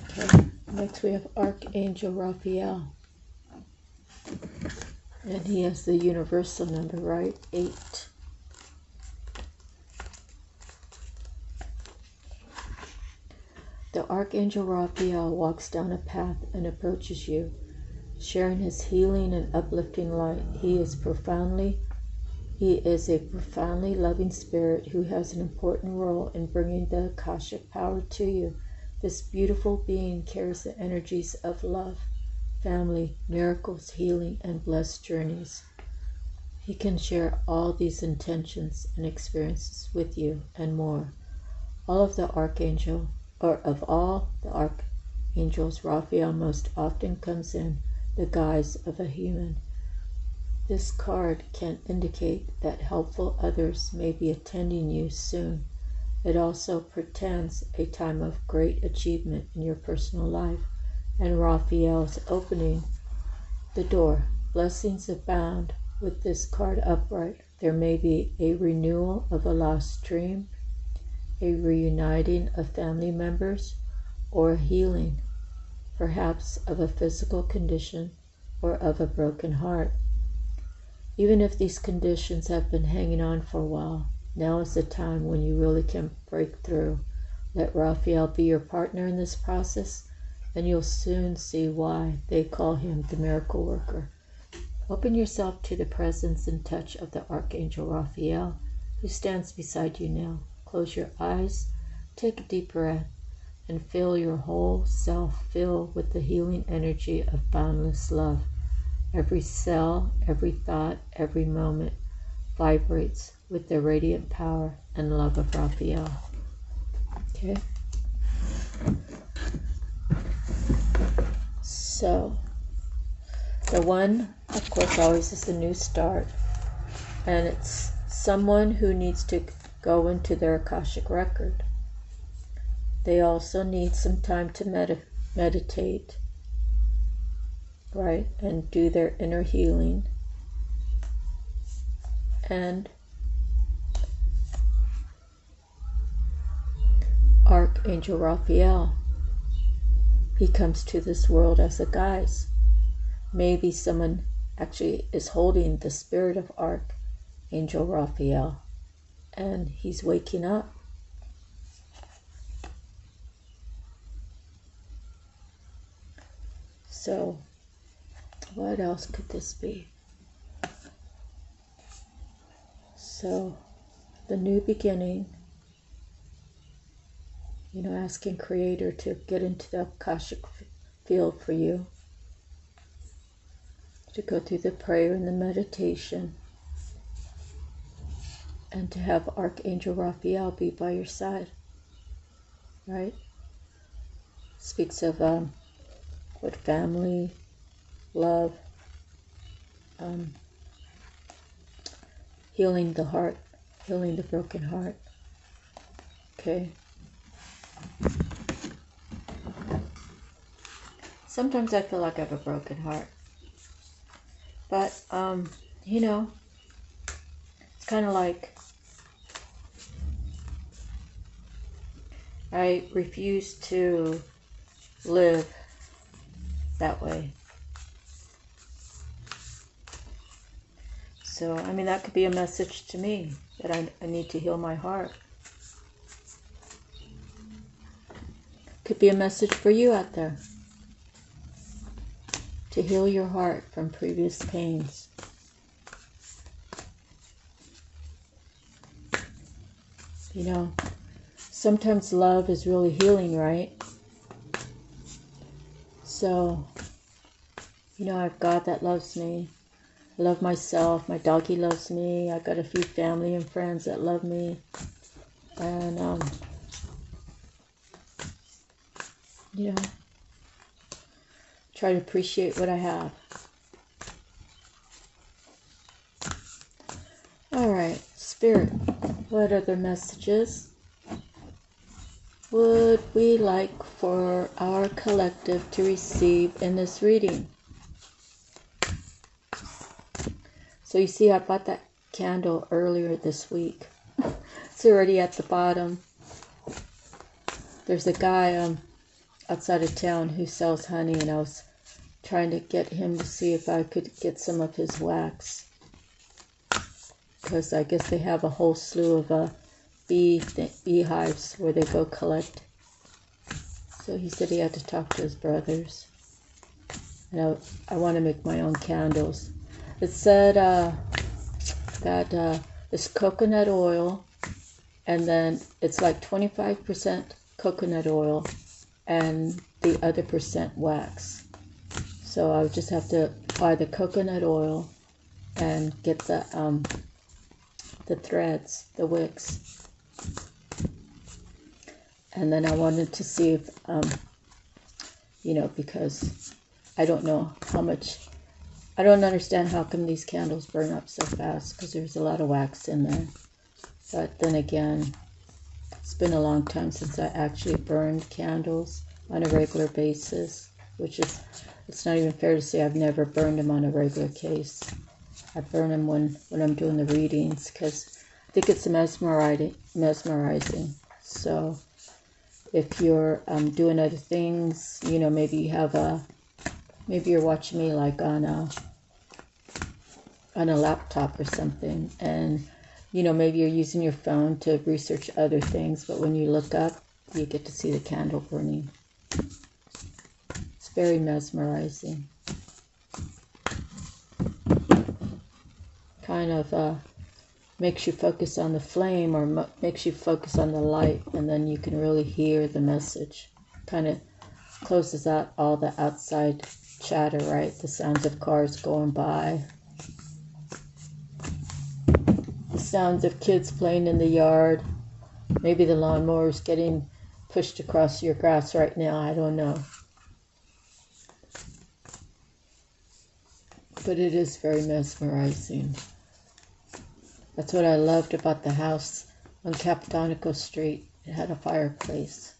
Okay. Next we have Archangel Raphael. And he has the universal number, right? 8. The Archangel Raphael walks down a path and approaches you, sharing his healing and uplifting light. He is a profoundly loving spirit who has an important role in bringing the Akashic power to you. This beautiful being carries the energies of love, family, miracles, healing, and blessed journeys. He can share all these intentions and experiences with you and more. Of all the archangels, Raphael most often comes in the guise of a human. This card can indicate that helpful others may be attending you soon. It also portends a time of great achievement in your personal life, and Raphael is opening the door. Blessings abound with this card upright. There may be a renewal of a lost dream, a reuniting of family members, or a healing, perhaps of a physical condition or of a broken heart. Even if these conditions have been hanging on for a while, now is the time when you really can break through. Let Raphael be your partner in this process, and you'll soon see why they call him the miracle worker. Open yourself to the presence and touch of the Archangel Raphael, who stands beside you now. Close your eyes, take a deep breath, and feel your whole self fill with the healing energy of boundless love. Every cell, every thought, every moment vibrates with the radiant power and love of Raphael. Okay? So, the one, of course, always is the new start. And it's someone who needs to go into their Akashic record. They also need some time to meditate, right, and do their inner healing. And Archangel Raphael, he comes to this world as a guise. Maybe someone actually is holding the spirit of Archangel Raphael, and he's waking up. So, what else could this be? So, the new beginning, asking Creator to get into the Akashic field for you, to go through the prayer and the meditation, and to have Archangel Raphael be by your side, right? Speaks of what family, love, healing the heart, healing the broken heart. Okay. Sometimes I feel like I have a broken heart. But, it's kind of like I refuse to live that way. So, that could be a message to me, that I need to heal my heart. Could be a message for you out there, to heal your heart from previous pains. Sometimes love is really healing, right? So, I have God that loves me. I love myself. My doggy loves me. I got a few family and friends that love me. And, try to appreciate what I have. All right, Spirit, what other messages would we like for our collective to receive in this reading? So you see, I bought that candle earlier this week. It's already at the bottom. There's a guy outside of town who sells honey, and I was trying to get him to see if I could get some of his wax, because I guess they have a whole slew of beehives where they go collect So he said he had to talk to his brothers. And I want to make my own candles. It said that it's coconut oil, and then it's like 25% coconut oil and the other percent wax. So I would just have to buy the coconut oil and get the threads, the wicks. And then I wanted to see if, because I don't know how much, I don't understand how come these candles burn up so fast, because there's a lot of wax in there. But then again, it's been a long time since I actually burned candles on a regular basis, which is, it's not even fair to say I've never burned them on a regular case. I burn them when I'm doing the readings, because I think it's mesmerizing. So if you're doing other things, maybe you have maybe you're watching me like on a laptop or something, and maybe you're using your phone to research other things, but when you look up, you get to see the candle burning. It's very mesmerizing. Kind of makes you focus on the flame, or makes you focus on the light, and then you can really hear the message. Kind of closes out all the outside chatter, right? The sounds of cars going by, the sounds of kids playing in the yard, maybe the lawnmower's getting pushed across your grass right now, I don't know. But it is very mesmerizing. That's what I loved about the house on Capitanico Street. It had a fireplace.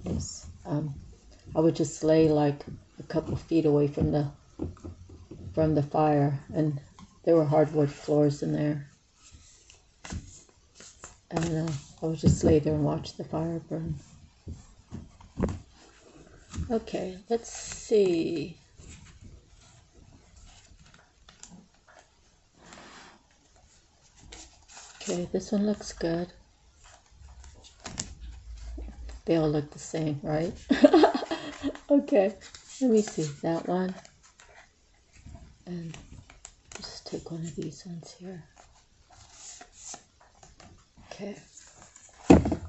Yes. I would just lay like a couple feet away from the fire, and there were hardwood floors in there. And I would just lay there and watch the fire burn. Okay, let's see. Okay, this one looks good. They all look the same, right? Okay, let me see that one. And just take one of these ones here. Okay,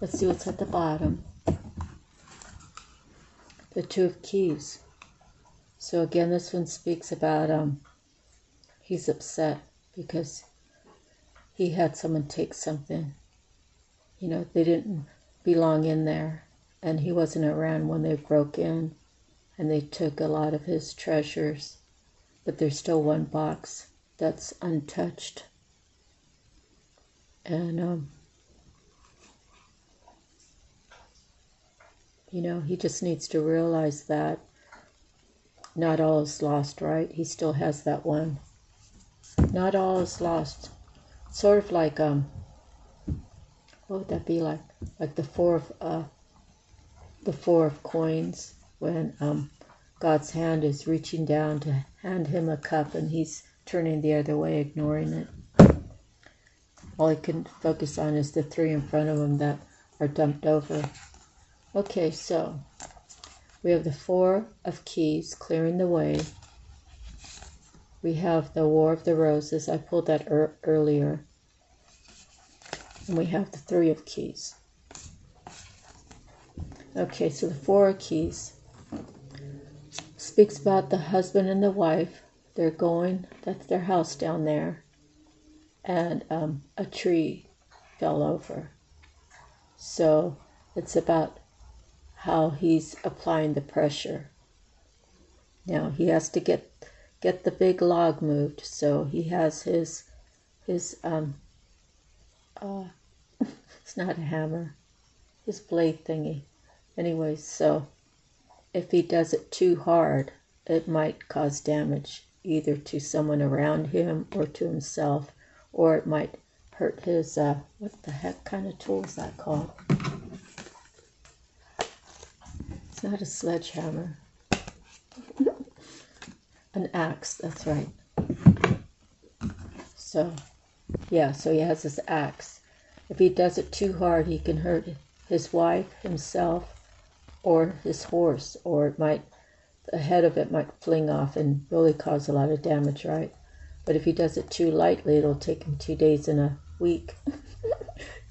let's see what's at the bottom. The Two of Keys. So again, this one speaks about he's upset because he had someone take something. They didn't belong in there, and he wasn't around when they broke in, and they took a lot of his treasures, but there's still one box that's untouched. And he just needs to realize that not all is lost, right? He still has that one. Not all is lost. Sort of like what would that be like? Like the four of coins, when God's hand is reaching down to hand him a cup, and he's turning the other way, ignoring it. All he can focus on is the three in front of him that are dumped over. Okay, so we have the Four of Keys, clearing the way. We have the War of the Roses. I pulled that earlier. And we have the Three of Keys. Okay, so the Four of Keys speaks about the husband and the wife. They're going, that's their house down there. And a tree fell over. So it's about how he's applying the pressure. Now he has to get the big log moved, so he has his it's not a hammer, his blade thingy. Anyways, so if he does it too hard, it might cause damage either to someone around him or to himself, or it might hurt his what the heck kind of tool is that called? It's not a sledgehammer. An axe, that's right. So, yeah, so he has this axe. If he does it too hard, he can hurt his wife, himself, or his horse, or the head of it might fling off and really cause a lot of damage, right? But if he does it too lightly, it'll take him 2 days and a week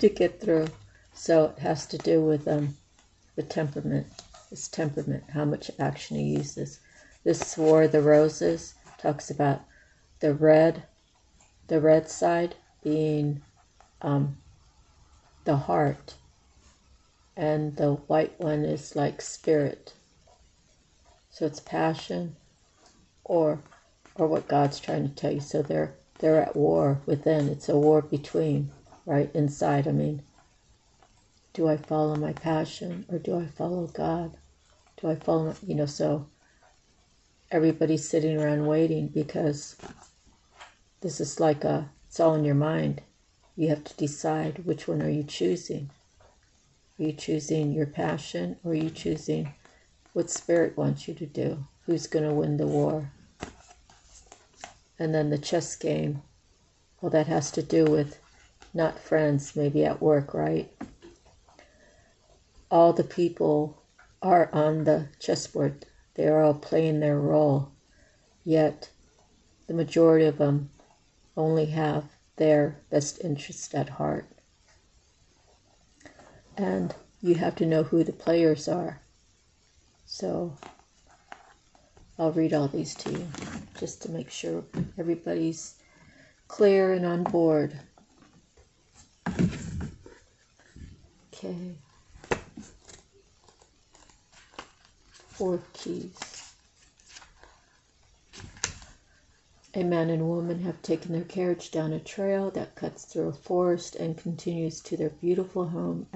to get through. So it has to do with the temperament, his temperament, how much action he uses. This War of the Roses talks about the red side being the heart, and the white one is like spirit. So it's passion or what God's trying to tell you. So they're at war within. It's a war between, right? Inside, I mean. Do I follow my passion or do I follow God? Do I follow my, so everybody's sitting around waiting because this is like it's all in your mind. You have to decide which one are you choosing. Are you choosing your passion or are you choosing what Spirit wants you to do? Who's going to win the war? And then the chess game, well, that has to do with not friends, maybe at work, right? All the people are on the chessboard. They are all playing their role, yet the majority of them only have their best interest at heart. And you have to know who the players are. So I'll read all these to you just to make sure everybody's clear and on board. Okay. 4 keys. A man and woman have taken their carriage down a trail that cuts through a forest and continues to their beautiful home.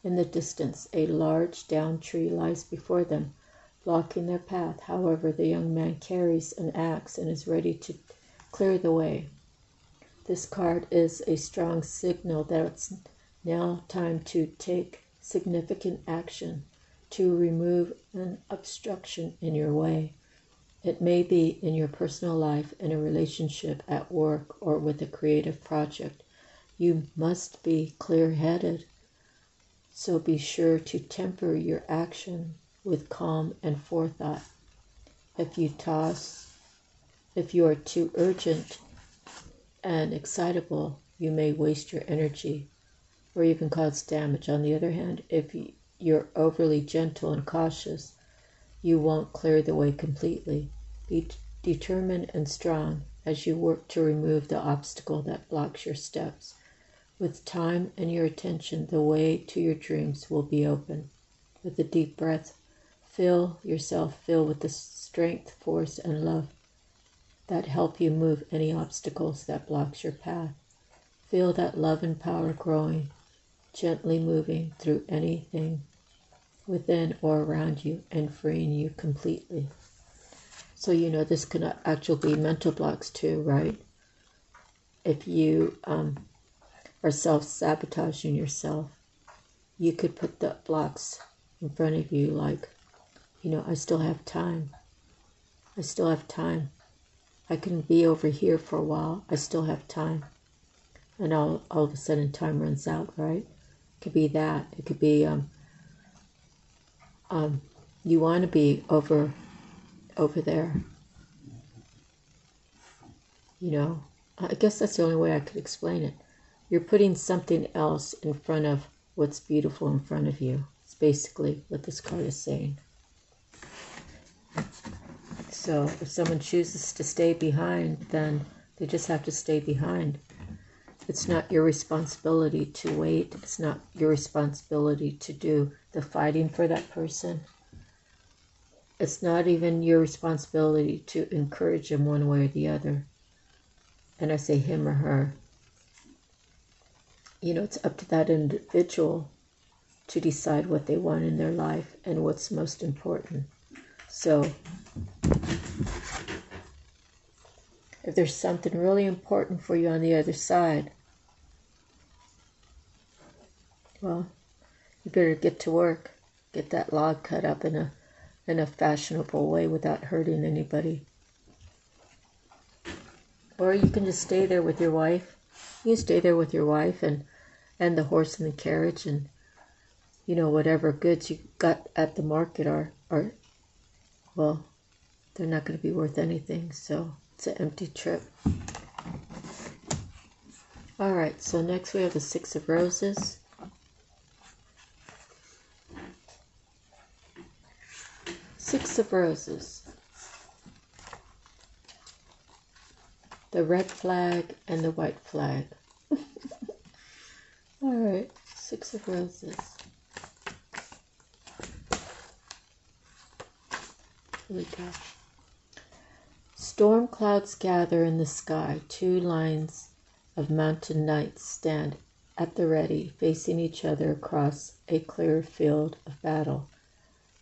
In the distance, a large downed tree lies before them, blocking their path. However, the young man carries an axe and is ready to clear the way. This card is a strong signal that it's now time to take significant action to remove an obstruction in your way. It may be in your personal life, in a relationship, at work, or with a creative project. You must be clear-headed, so be sure to temper your action with calm and forethought. If you are too urgent and excitable, you may waste your energy or even cause damage. On the other hand, if you're overly gentle and cautious, you won't clear the way completely. Be determined and strong as you work to remove the obstacle that blocks your steps. With time and your attention, the way to your dreams will be open. With a deep breath, feel yourself fill with the strength, force, and love that help you move any obstacles that blocks your path. Feel that love and power growing, gently moving through anything within or around you and freeing you completely. So this can actually be mental blocks too, right? If you are self-sabotaging yourself, you could put the blocks in front of you like, I still have time. I still have time. I can be over here for a while. I still have time. And all of a sudden time runs out, right? It could be that. It could be you want to be over there. I guess that's the only way I could explain it. You're putting something else in front of what's beautiful in front of you. It's basically what this card is saying. So if someone chooses to stay behind, then they just have to stay behind. It's not your responsibility to wait. It's not your responsibility to do the fighting for that person. It's not even your responsibility to encourage them one way or the other. And I say him or her. It's up to that individual to decide what they want in their life and what's most important. So if there's something really important for you on the other side, well, you better get to work. Get that log cut up in a fashionable way without hurting anybody. Or you can just stay there with your wife. You can stay there with your wife and and the horse and the carriage, and whatever goods you got at the market are well, they're not going to be worth anything, so it's an empty trip. All right, so next we have the Six of Roses. Six of Roses. The red flag and the white flag. All right, Six of Roses. Here we go. Storm clouds gather in the sky. Two lines of mountain knights stand at the ready, facing each other across a clear field of battle.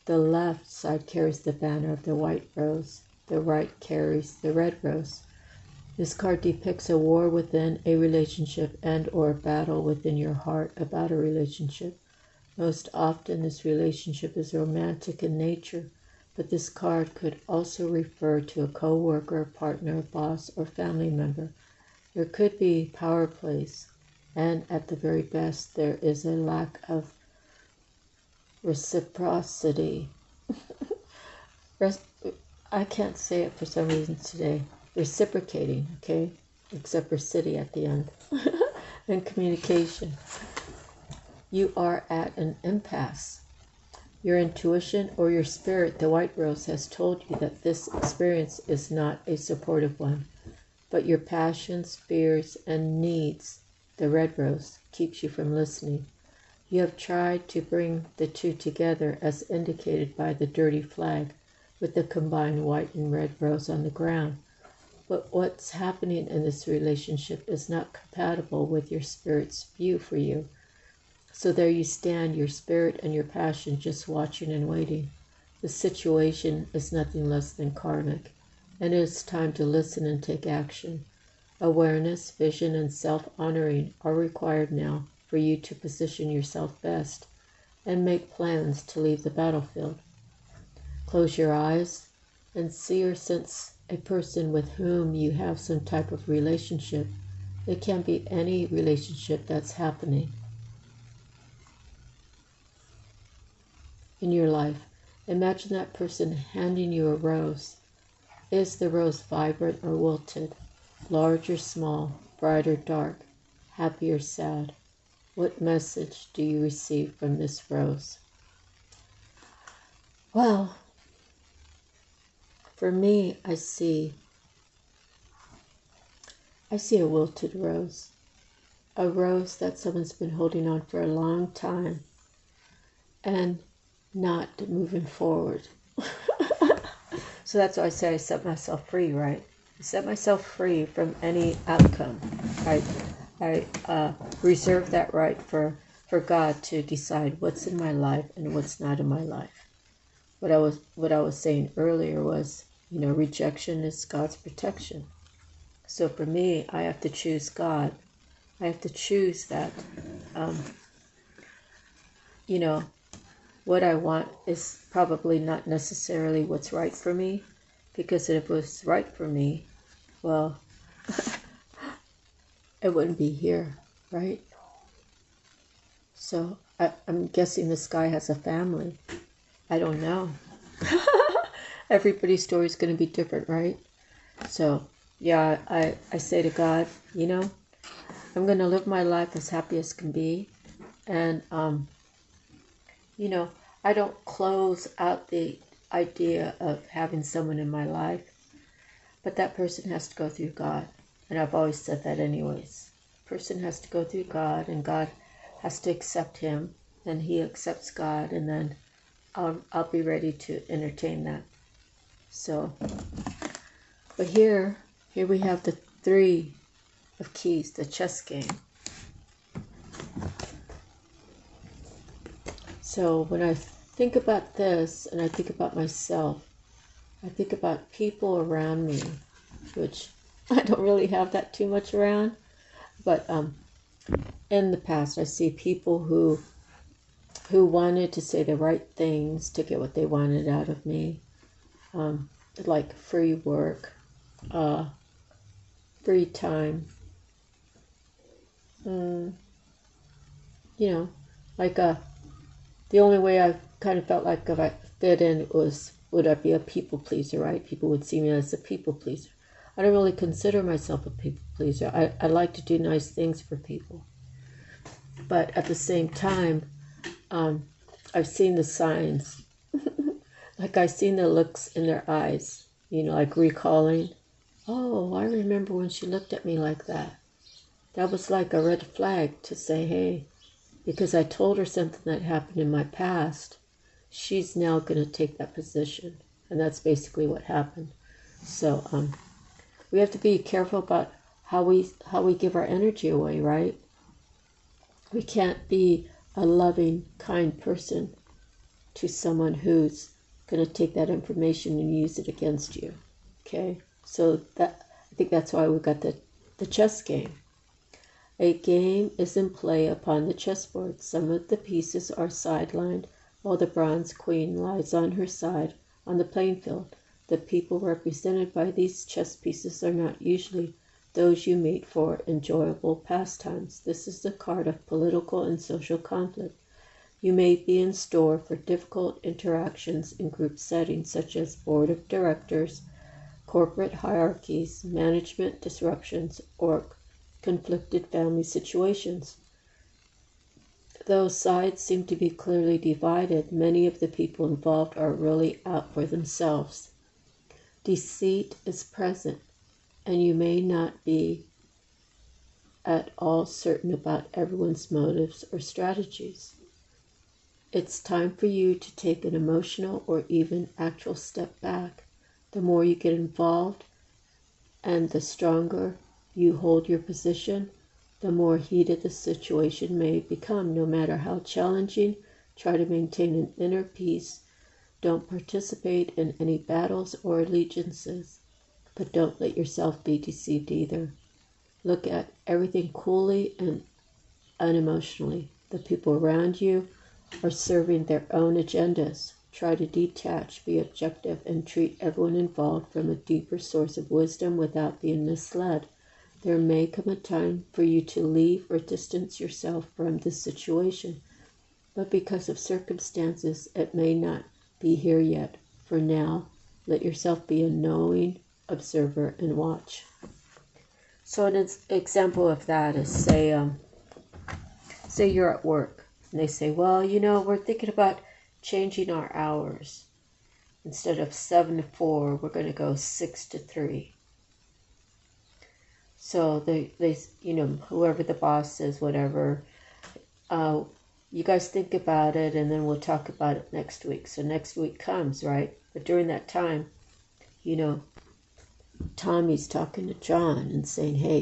The left side carries the banner of the white rose. The right carries the red rose. This card depicts a war within a relationship and or battle within your heart about a relationship. Most often this relationship is romantic in nature, but this card could also refer to a co-worker, partner, boss, or family member. There could be power plays, and at the very best, there is a lack of reciprocity. I can't say it for some reason today. Reciprocating, okay? Except for city at the end. And communication. You are at an impasse. Your intuition or your spirit, the white rose, has told you that this experience is not a supportive one. But your passions, fears, and needs, the red rose, keeps you from listening. You have tried to bring the two together as indicated by the dirty flag with the combined white and red rose on the ground. But what's happening in this relationship is not compatible with your spirit's view for you. So there you stand, your spirit and your passion just watching and waiting. The situation is nothing less than karmic, and it is time to listen and take action. Awareness, vision, and self-honoring are required now for you to position yourself best and make plans to leave the battlefield. Close your eyes and see or sense a person with whom you have some type of relationship. It can be any relationship that's happening in your life. Imagine that person handing you a rose. Is the rose vibrant or wilted, large or small, bright or dark, happy or sad? What message do you receive from this rose? Well, for me, I see a wilted rose. A rose that someone's been holding on for a long time and not moving forward. So that's why I say I set myself free, right? I set myself free from any outcome. I reserve that right for God to decide what's in my life and what's not in my life. What I was saying earlier was, rejection is God's protection. So for me, I have to choose God. I have to choose that, what I want is probably not necessarily what's right for me, because if it was right for me, well, it wouldn't be here, right? So I'm guessing this guy has a family. I don't know. Everybody's story is going to be different, right? So, yeah, I say to God, I'm going to live my life as happy as can be. And, I don't close out the idea of having someone in my life, but that person has to go through God. And I've always said that anyways. The person has to go through God, and God has to accept him, and he accepts God, and then I'll be ready to entertain that. So, but here we have the Three of Keys, the chess game. So when I think about this, and I think about myself, I think about people around me, which I don't really have that too much around, but in the past I see people who wanted to say the right things to get what they wanted out of me, like free work, free time, like the only way I kind of felt like if I fit in was, would I be a people pleaser, right? People would see me as a people pleaser. I don't really consider myself a people pleaser. I like to do nice things for people. But at the same time, I've seen the signs. Like I've seen the looks in their eyes, like recalling, oh, I remember when she looked at me like that. That was like a red flag to say, hey, because I told her something that happened in my past, she's now going to take that position. And that's basically what happened. So we have to be careful about how we give our energy away, right? We can't be a loving, kind person to someone who's going to take that information and use it against you. Okay? So that, I think that's why we got the chess game. A game is in play upon the chessboard. Some of the pieces are sidelined, while the bronze queen lies on her side on the playing field. The people represented by these chess pieces are not usually those you meet for enjoyable pastimes. This is the card of political and social conflict. You may be in store for difficult interactions in group settings such as board of directors, corporate hierarchies, management disruptions, or conflicted family situations. Though sides seem to be clearly divided, many of the people involved are really out for themselves. Deceit is present, and you may not be at all certain about everyone's motives or strategies. It's time for you to take an emotional or even actual step back. The more you get involved and the stronger you hold your position, the more heated the situation may become. No matter how challenging, try to maintain an inner peace. Don't participate in any battles or allegiances, but don't let yourself be deceived either. Look at everything coolly and unemotionally. The people around you are serving their own agendas. Try to detach, be objective, and treat everyone involved from a deeper source of wisdom without being misled. There may come a time for you to leave or distance yourself from this situation, but because of circumstances, it may not be here yet. For now, let yourself be a knowing observer and watch. So an example of that is, say you're at work, and they say, well, we're thinking about changing our hours. Instead of 7 to 4, we're going to go 6 to 3. So they whoever the boss is, whatever, you guys think about it, and then we'll talk about it next week. So next week comes, right? But during that time, Tommy's talking to John and saying, hey,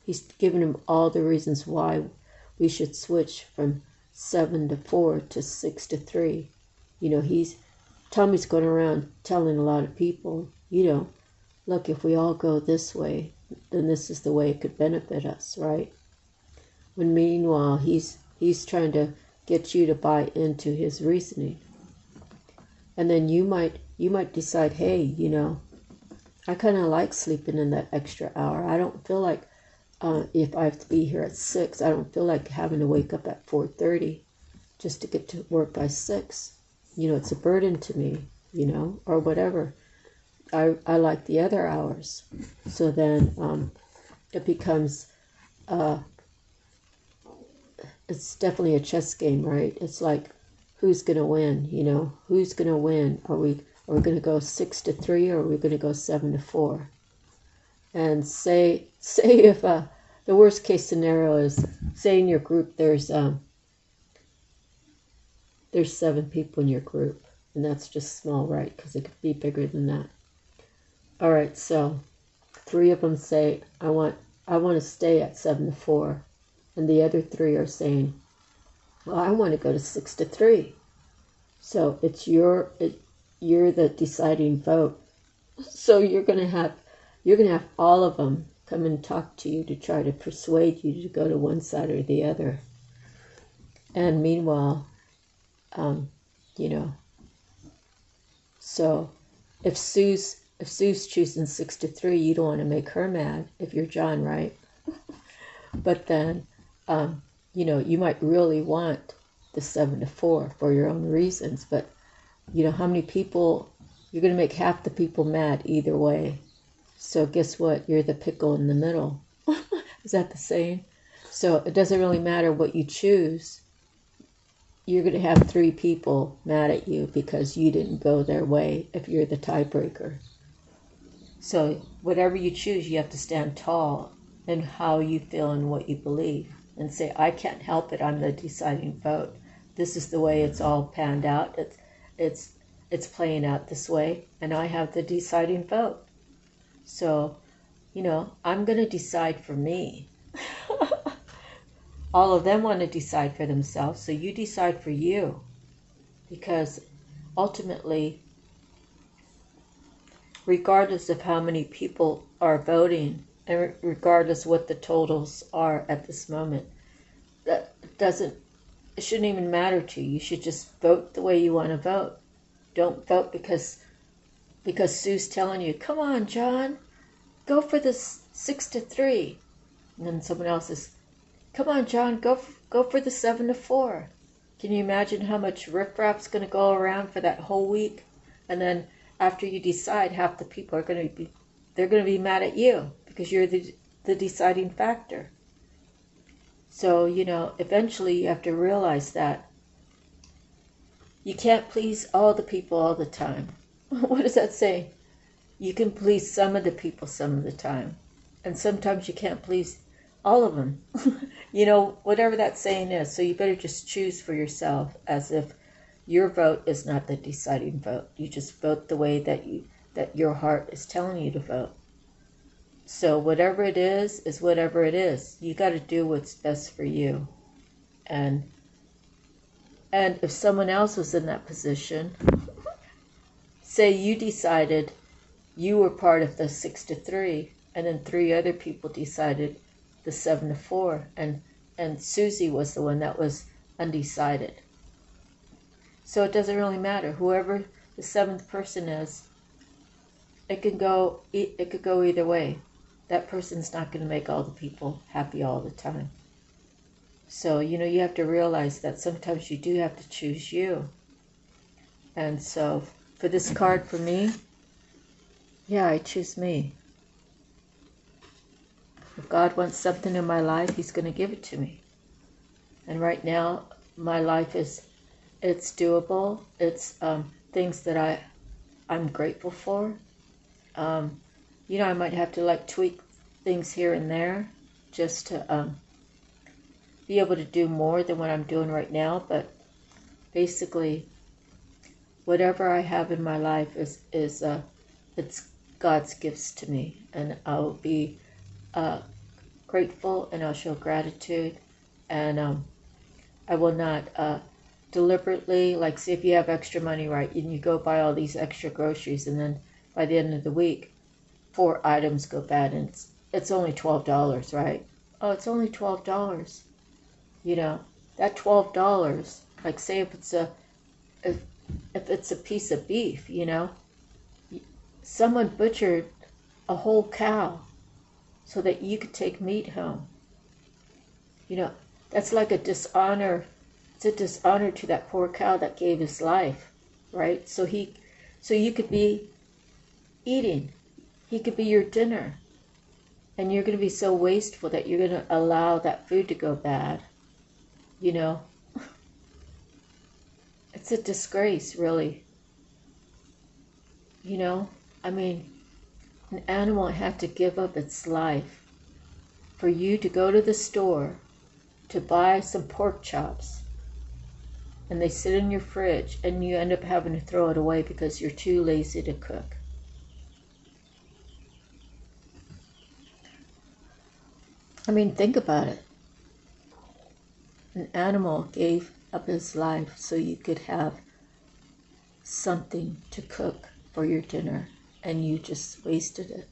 he's giving him all the reasons why we should switch from 7 to 4 to 6 to 3. Tommy's going around telling a lot of people, look, if we all go this way, then this is the way it could benefit us, right? When meanwhile, he's trying to get you to buy into his reasoning. And then you might decide, hey, I kind of like sleeping in that extra hour. I don't feel like if I have to be here at 6, I don't feel like having to wake up at 4:30 just to get to work by 6. It's a burden to me, or whatever. I like the other hours. So then it becomes, it's definitely a chess game, right? It's like, who's going to win, Who's going to win? Are we going to go 6 to 3, or are we going to go 7 to 4? And say if the worst case scenario is, say in your group there's 7 people in your group, and that's just small, right? Because it could be bigger than that. All right, so 3 of them say, I want to stay at 7 to 4, and the other 3 are saying, well, I want to go to 6 to 3. So it's you're the deciding vote. So you're gonna have all of them come and talk to you to try to persuade you to go to one side or the other. And meanwhile, so if Sue's choosing 6 to 3, you don't want to make her mad if you're John, right? But then you might really want the 7-4 for your own reasons, but how many people, you're going to make half the people mad either way. So guess what? You're the pickle in the middle. Is that the saying? So it doesn't really matter what you choose. You're going to have 3 people mad at you because you didn't go their way if you're the tiebreaker. So whatever you choose, you have to stand tall in how you feel and what you believe. And say, I can't help it. I'm the deciding vote. This is the way it's all panned out. It's playing out this way, and I have the deciding vote. So, I'm going to decide for me. All of them want to decide for themselves, so you decide for you. Because ultimately, regardless of how many people are voting, and regardless what the totals are at this moment, it shouldn't even matter to you. You should just vote the way you want to vote. Don't vote because Sue's telling you, come on, John, go for the 6-3. And then someone else is, come on, John, go for the 7-4. Can you imagine how much riffraff's going to go around for that whole week? And then after you decide, half the people are going to be mad at you because you're the deciding factor. So, eventually you have to realize that you can't please all the people all the time. What does that say? You can please some of the people some of the time. And sometimes you can't please all of them. Whatever that saying is. So you better just choose for yourself, as if your vote is not the deciding vote. You just vote the way that your heart is telling you to vote. So whatever it is whatever it is. You got to do what's best for you. And if someone else was in that position, say you decided you were part of the 6-3, and then 3 other people decided the 7-4, and Susie was the one that was undecided. So it doesn't really matter. Whoever the 7th person is, it could go either way. That person's not going to make all the people happy all the time. So, you have to realize that sometimes you do have to choose you. And so, for this card for me, yeah, I choose me. If God wants something in my life, He's going to give it to me. And right now, my life it's doable. It's things that I'm grateful for. I might have to tweak things here and there just to be able to do more than what I'm doing right now. But basically, whatever I have in my life is it's God's gifts to me, and I'll be grateful, and I'll show gratitude, and I will not deliberately, say if you have extra money, right, and you go buy all these extra groceries, and then by the end of the week 4 items go bad, and it's only $12, right? Oh, it's only $12. That $12, say if it's a piece of beef, someone butchered a whole cow so that you could take meat home. That's like a dishonor. It's a dishonor to that poor cow that gave his life, right? So you could be eating. He could be your dinner. And you're going to be so wasteful that you're going to allow that food to go bad. It's a disgrace, really. An animal had to give up its life for you to go to the store to buy some pork chops, and they sit in your fridge, and you end up having to throw it away because you're too lazy to cook. Think about it. An animal gave up his life so you could have something to cook for your dinner, and you just wasted it.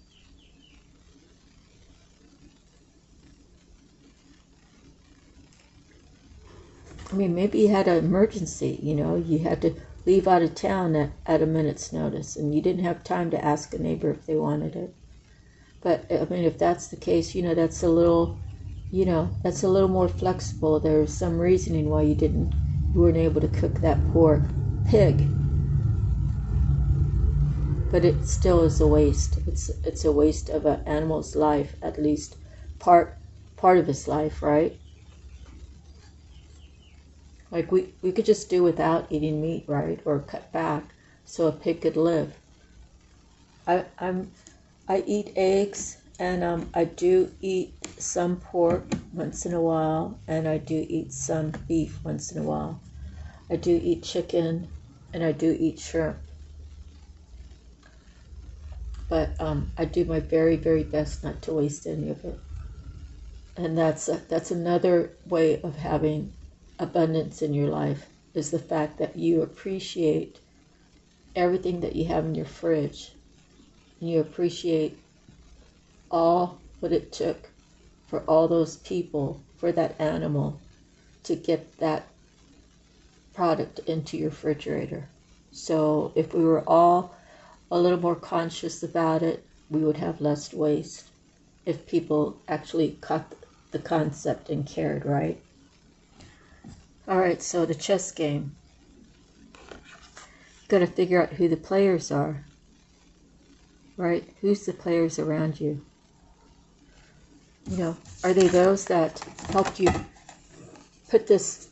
Maybe you had an emergency, you had to leave out of town at a minute's notice, and you didn't have time to ask a neighbor if they wanted it. But, if that's the case, that's a little, that's a little more flexible. There's some reasoning why you weren't able to cook that poor pig. But it still is a waste. It's a waste of an animal's life, at least part of his life, right? Like we could just do without eating meat, right? Or cut back so a pig could live. I eat eggs, and I do eat some pork once in a while, and I do eat some beef once in a while. I do eat chicken, and I do eat shrimp. But I do my very, very best not to waste any of it. And that's another way of having abundance in your life, is the fact that you appreciate everything that you have in your fridge. And you appreciate all what it took for all those people, for that animal, to get that product into your refrigerator. So if we were all a little more conscious about it, we would have less waste. If people actually caught the concept and cared, right? All right, so the chess game. You've got to figure out who the players are, right? Who's the players around you? Are they those that helped you put this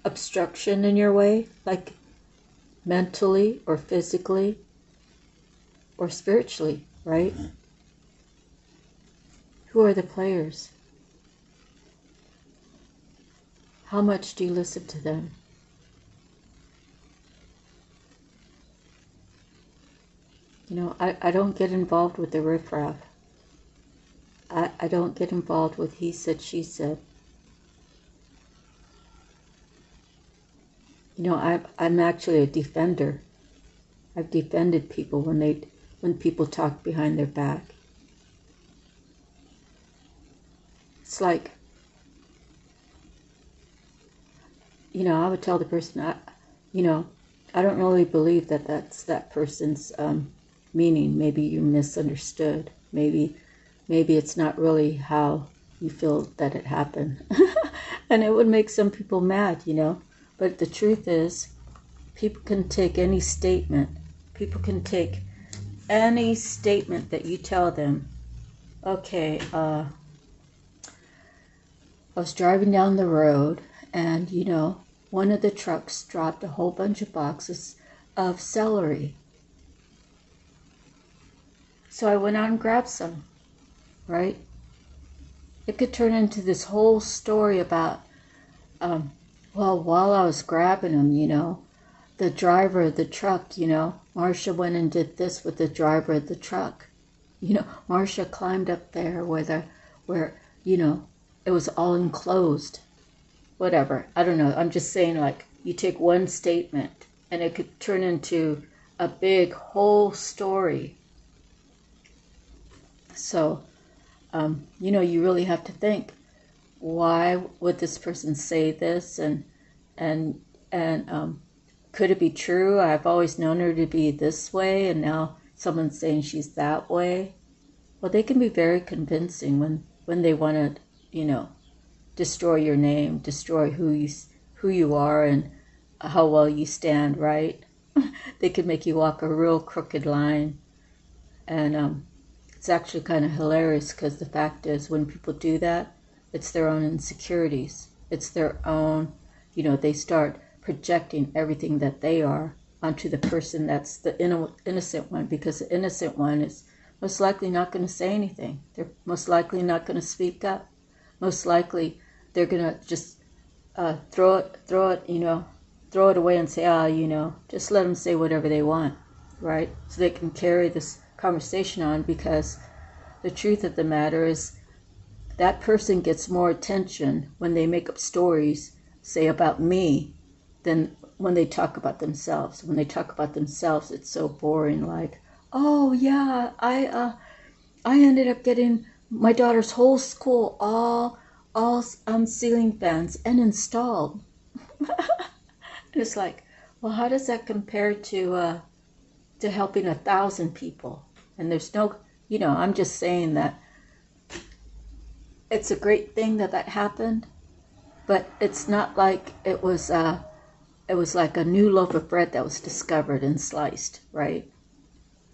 obstruction in your way, like mentally or physically or spiritually, right? Who are the players? How much do you listen to them? I don't get involved with the riffraff. I don't get involved with he said, she said. I'm actually a defender. I've defended people when people talk behind their back. It's like, I would tell the person, I don't really believe that that's that person's meaning. Maybe you misunderstood. Maybe it's not really how you feel that it happened. And it would make some people mad, But the truth is, people can take any statement. People can take any statement that you tell them. Okay, I was driving down the road, and, one of the trucks dropped a whole bunch of boxes of celery. So I went out and grabbed some, right? It could turn into this whole story about, while I was grabbing them, the driver of the truck, Marcia went and did this with the driver of the truck. Marcia climbed up there where it was all enclosed. Whatever. I don't know. I'm just saying, like, you take one statement and it could turn into a big whole story. So, you really have to think, why would this person say this? And could it be true? I've always known her to be this way, and now someone's saying she's that way. Well, they can be very convincing when they want to, destroy your name, destroy who you are and how well you stand, right? They could make you walk a real crooked line. And it's actually kind of hilarious, because the fact is, when people do that, it's their own insecurities. It's their own, they start projecting everything that they are onto the person that's the innocent one, because the innocent one is most likely not going to say anything. They're most likely not going to speak up. Most likely they're going to just throw it away and say, just let them say whatever they want, right? So they can carry this conversation on, because the truth of the matter is that person gets more attention when they make up stories, say about me, than when they talk about themselves. When they talk about themselves, it's so boring, like, oh yeah, I ended up getting my daughter's whole school all ceiling fans and installed. It's like, well, how does that compare to helping 1,000 people? And there's no, I'm just saying that it's a great thing that happened, but it's not like it was like a new loaf of bread that was discovered and sliced, right?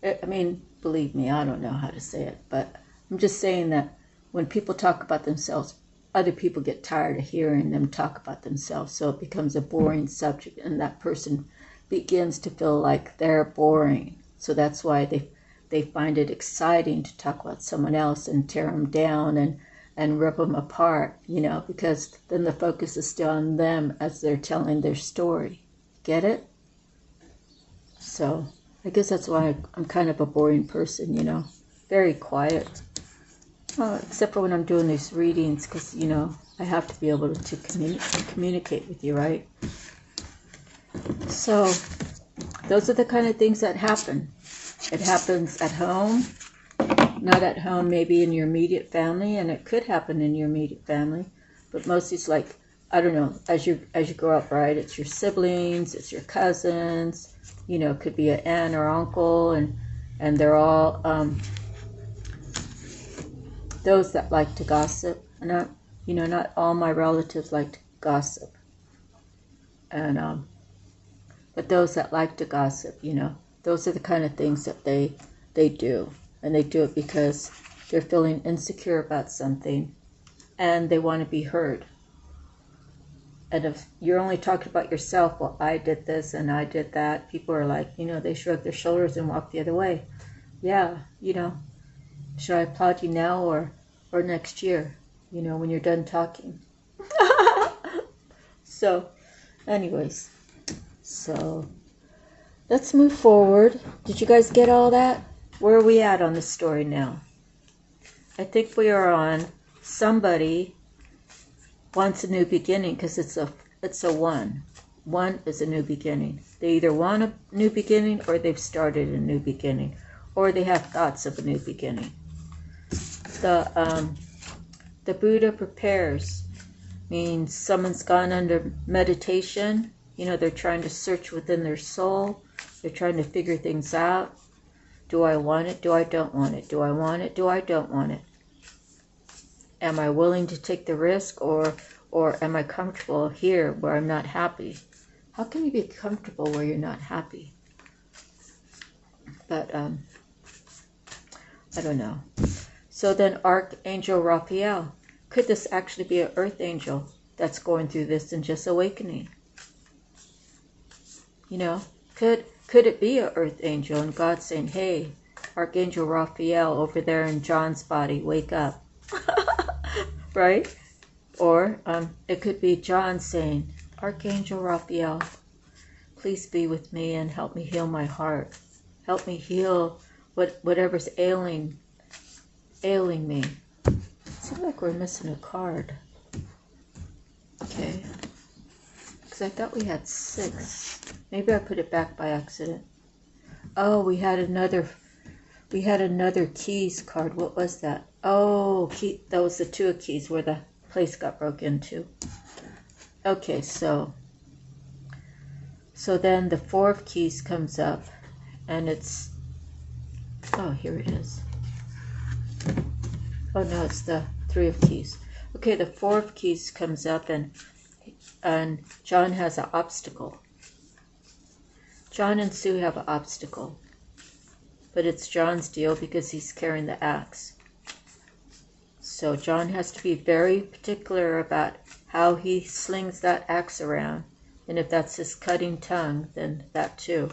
I mean, believe me, I don't know how to say it, but I'm just saying that when people talk about themselves, other people get tired of hearing them talk about themselves, so it becomes a boring subject, and that person begins to feel like they're boring. So that's why they find it exciting to talk about someone else and tear them down and rip them apart, because then the focus is still on them as they're telling their story. Get it? So I guess that's why I'm kind of a boring person, very quiet. Except for when I'm doing these readings, because, I have to be able to communicate with you, right? So those are the kind of things that happen. It happens at home, not at home, maybe in your immediate family, and it could happen in your immediate family, but mostly it's like, I don't know, as you grow up, right? It's your siblings, it's your cousins, it could be an aunt or uncle, and they're all those that like to gossip. Not all my relatives like to gossip, and but those that like to gossip, those are the kind of things that they do, and they do it because they're feeling insecure about something, and they want to be heard. And if you're only talking about yourself, well, I did this and I did that, people are like, they shrug their shoulders and walk the other way. Yeah, should I applaud you now or next year, when you're done talking? So, anyways, so let's move forward. Did you guys get all that? Where are we at on the story now? I think we are on somebody wants a new beginning, because it's a one. One is a new beginning. They either want a new beginning or they've started a new beginning, or they have thoughts of a new beginning. The Buddha prepares means someone's gone under meditation. They're trying to search within their soul. They're trying to figure things out. Do I want it? Do I don't want it? Do I want it? Do I don't want it? Am I willing to take the risk, or am I comfortable here where I'm not happy? How can you be comfortable where you're not happy? But I don't know. So then Archangel Raphael, could this actually be an earth angel that's going through this and just awakening? Could it be an earth angel and God saying, hey, Archangel Raphael over there in John's body, wake up. Right? Or it could be John saying, Archangel Raphael, please be with me and help me heal my heart. Help me heal whatever's ailing me. Seems like we're missing a card. Okay. Because I thought we had 6. Maybe I put it back by accident. Oh, we had another keys card. What was that? Oh, that was the 2 of keys where the place got broke into. Okay, so then the 4 of keys comes up, and it's, oh, here it is. Oh no, it's the 3 of keys. Okay, the 4 of keys comes up, and John has an obstacle. John and Sue have an obstacle, but it's John's deal because he's carrying the axe. So John has to be very particular about how he slings that axe around, and if that's his cutting tongue, then that too.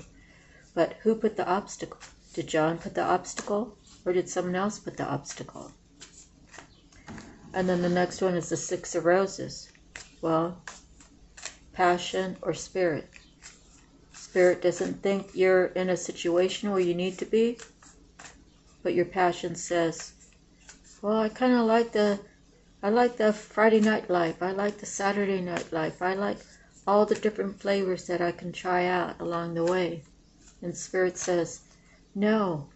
But who put the obstacle? Did John put the obstacle, or did someone else put the obstacle? And then the next one is the 6 of roses. Well, passion or spirit. Spirit doesn't think you're in a situation where you need to be, but your passion says, well, I kind of like the Friday night life. I like the Saturday night life. I like all the different flavors that I can try out along the way. And Spirit says, no,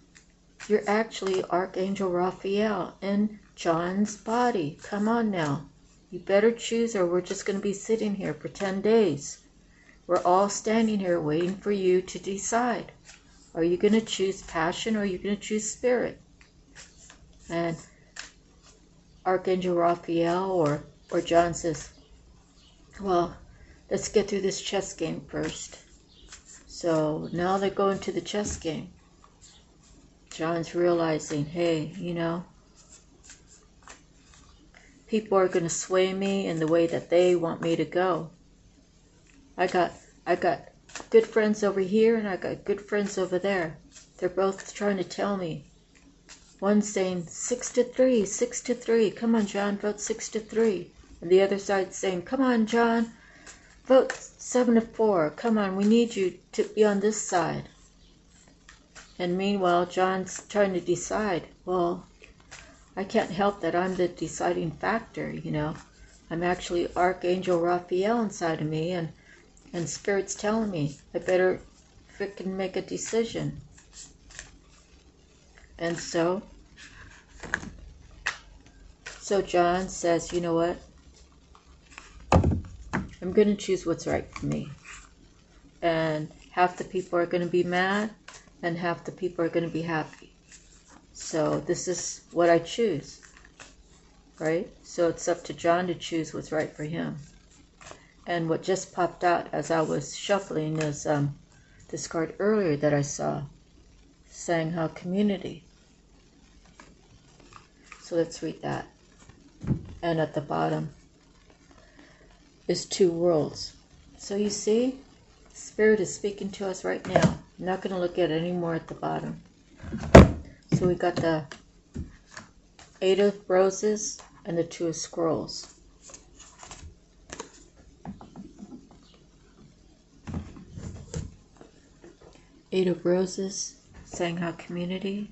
you're actually Archangel Raphael in John's body. Come on now. You better choose, or we're just going to be sitting here for 10 days. We're all standing here waiting for you to decide. Are you going to choose passion, or are you going to choose spirit? And Archangel Raphael or John says, well, let's get through this chess game first. So now they're going to the chess game. John's realizing, hey, people are going to sway me in the way that they want me to go. I got good friends over here and I got good friends over there. They're both trying to tell me. One's saying 6-3, 6-3. Come on, John, vote 6-3. And the other side's saying, come on, John, vote 7-4. Come on, we need you to be on this side. And meanwhile, John's trying to decide, well, I can't help that I'm the deciding factor, I'm actually Archangel Raphael inside of me, and Spirit's telling me I better frickin' make a decision. And so John says, you know what? I'm going to choose what's right for me. And half the people are going to be mad, and half the people are going to be happy. So this is what I choose, right? So it's up to John to choose what's right for him. And what just popped out as I was shuffling is this card earlier that I saw, Sangha Community. So let's read that. And at the bottom is 2 worlds. So you see, Spirit is speaking to us right now. I'm not going to look at it anymore at the bottom. So we got the 8 of Roses and the 2 of Scrolls. Eight of Roses, Sangha Community.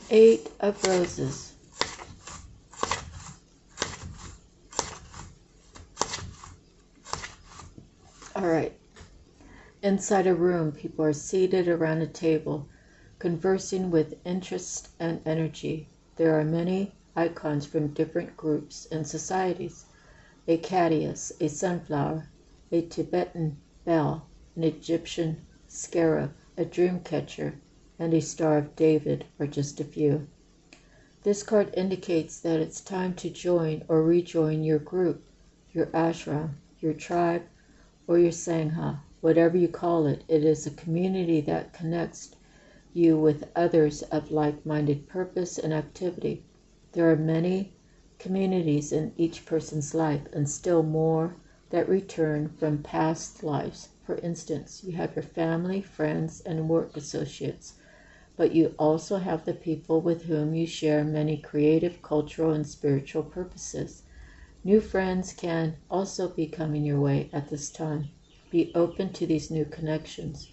Eight of Roses. All right. Inside a room, people are seated around a table, conversing with interest and energy. There are many icons from different groups and societies. A caddis, a sunflower, a Tibetan bell, an Egyptian scarab, a dream catcher, and a Star of David are just a few. This card indicates that it's time to join or rejoin your group, your ashram, your tribe, or your sangha. Whatever you call it, it is a community that connects you with others of like-minded purpose and activity. There are many communities in each person's life, and still more that return from past lives. For instance, you have your family, friends, and work associates, but you also have the people with whom you share many creative, cultural, and spiritual purposes. New friends can also be coming your way at this time. Be open to these new connections.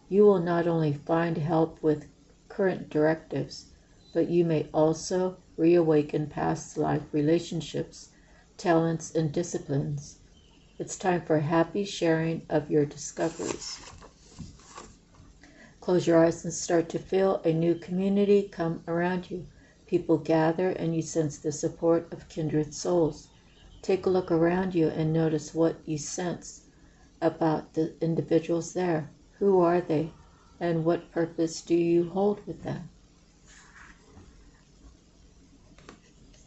You will not only find help with current directives, but you may also reawaken past life relationships, talents, and disciplines. It's time for happy sharing of your discoveries. Close your eyes and start to feel a new community come around you. People gather and you sense the support of kindred souls. Take a look around you and notice what you sense about the individuals there. Who are they, and what purpose do you hold with them?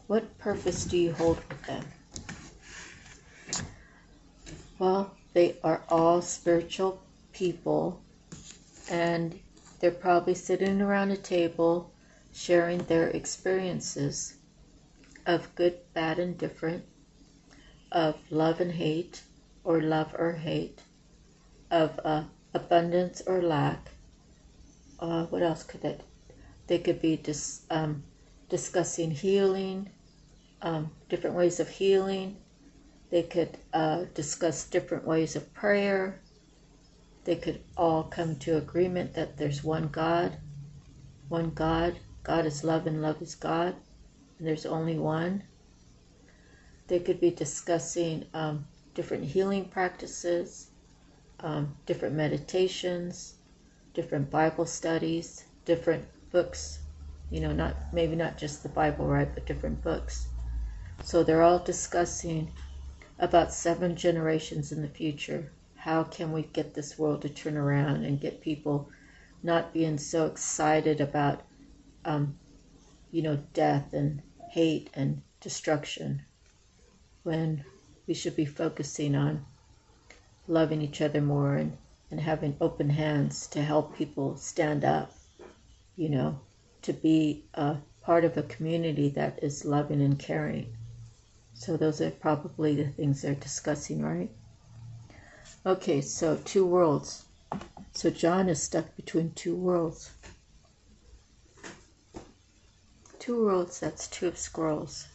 What purpose do you hold with them? Well, they are all spiritual people, and they're probably sitting around a table sharing their experiences of good, bad, and different, of love and hate, or love or hate, of abundance or lack. What else could they could be discussing healing, different ways of healing. They could discuss different ways of prayer. They could all come to agreement that there's one God. One God. God is love and love is God. And there's only one. They could be discussing different healing practices, different meditations, different Bible studies, different books, maybe not just the Bible, right, but different books. So they're all discussing about 7 generations in the future. How can we get this world to turn around and get people not being so excited about, death and hate and destruction, when we should be focusing on loving each other more and having open hands to help people stand up, to be a part of a community that is loving and caring. So those are probably the things they're discussing, right? Okay, so 2 worlds. So John is stuck between 2 worlds. 2 worlds, that's 2 of scrolls.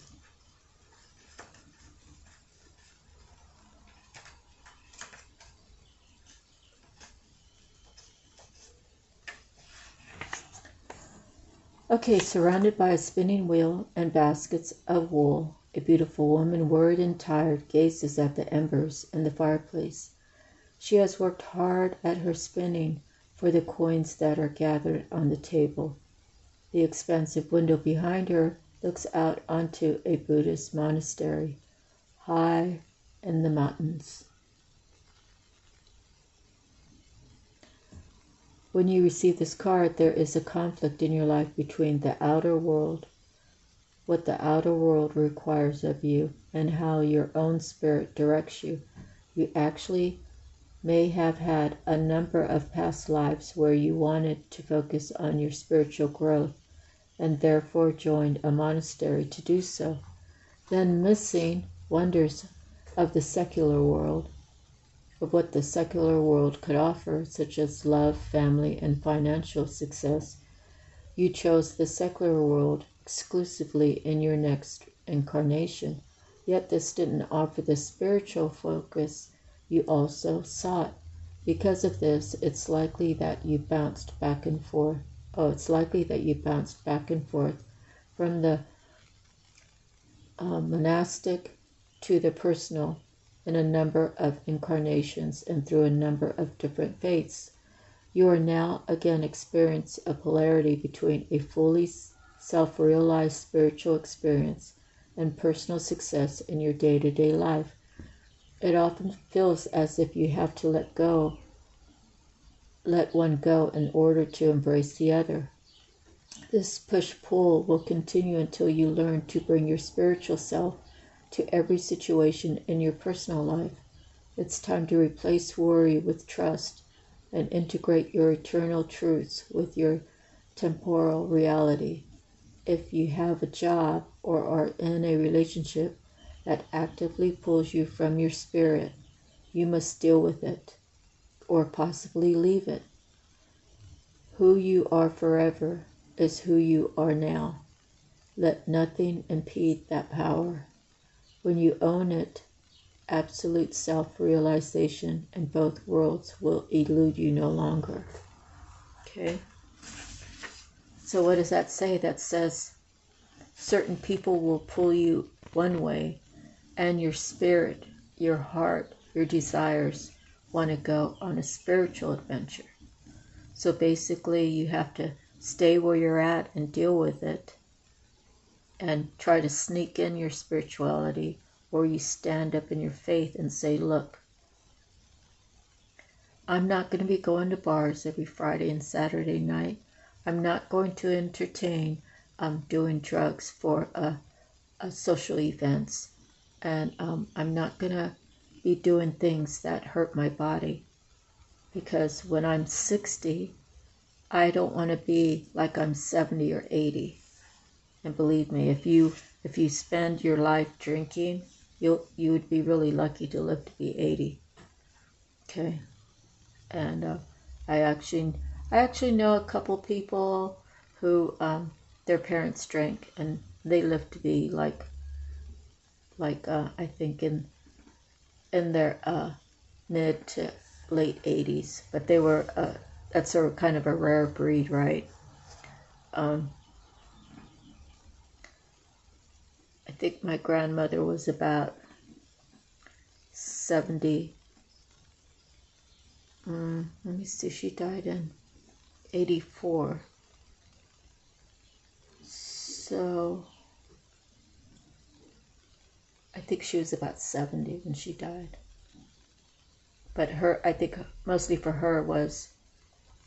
Okay, surrounded by a spinning wheel and baskets of wool, a beautiful woman, worried and tired, gazes at the embers in the fireplace. She has worked hard at her spinning for the coins that are gathered on the table. The expansive window behind her looks out onto a Buddhist monastery, high in the mountains. When you receive this card, there is a conflict in your life between the outer world, what the outer world requires of you, and how your own spirit directs you. You actually may have had a number of past lives where you wanted to focus on your spiritual growth and therefore joined a monastery to do so, then missing wonders of the secular world, of what the secular world could offer, such as love, family, and financial success. You chose the secular world exclusively in your next incarnation, yet this didn't offer the spiritual focus you also sought. Because of this, it's likely that you bounced back and forth. From the monastic to the personal in a number of incarnations and through a number of different faiths. You are now again experiencing a polarity between a fully self-realized spiritual experience and personal success in your day-to-day life. It often feels as if you have to let one go in order to embrace the other. This push-pull will continue until you learn to bring your spiritual self to every situation in your personal life. It's time to replace worry with trust and integrate your eternal truths with your temporal reality. If you have a job or are in a relationship that actively pulls you from your spirit, you must deal with it or possibly leave it. Who you are forever is who you are now. Let nothing impede that power. When you own it, absolute self-realization in both worlds will elude you no longer. Okay. So what does that say? That says certain people will pull you one way, and your spirit, your heart, your desires want to go on a spiritual adventure. So basically you have to stay where you're at and deal with it and try to sneak in your spirituality, or you stand up in your faith and say, look, I'm not going to be going to bars every Friday and Saturday night. I'm not going to entertain doing drugs for social events. And I'm not going to be doing things that hurt my body. Because when I'm 60, I don't want to be like I'm 70 or 80. And believe me, if you spend your life drinking, you would be really lucky to live to be 80. Okay. And I actually know a couple people who their parents drank and they lived to be like I think in their mid to late 80s, but they were that's a kind of a rare breed, right? I think my grandmother was about 70. Let me see, she died in 84. So think she was about 70 when she died. But I think mostly for her was,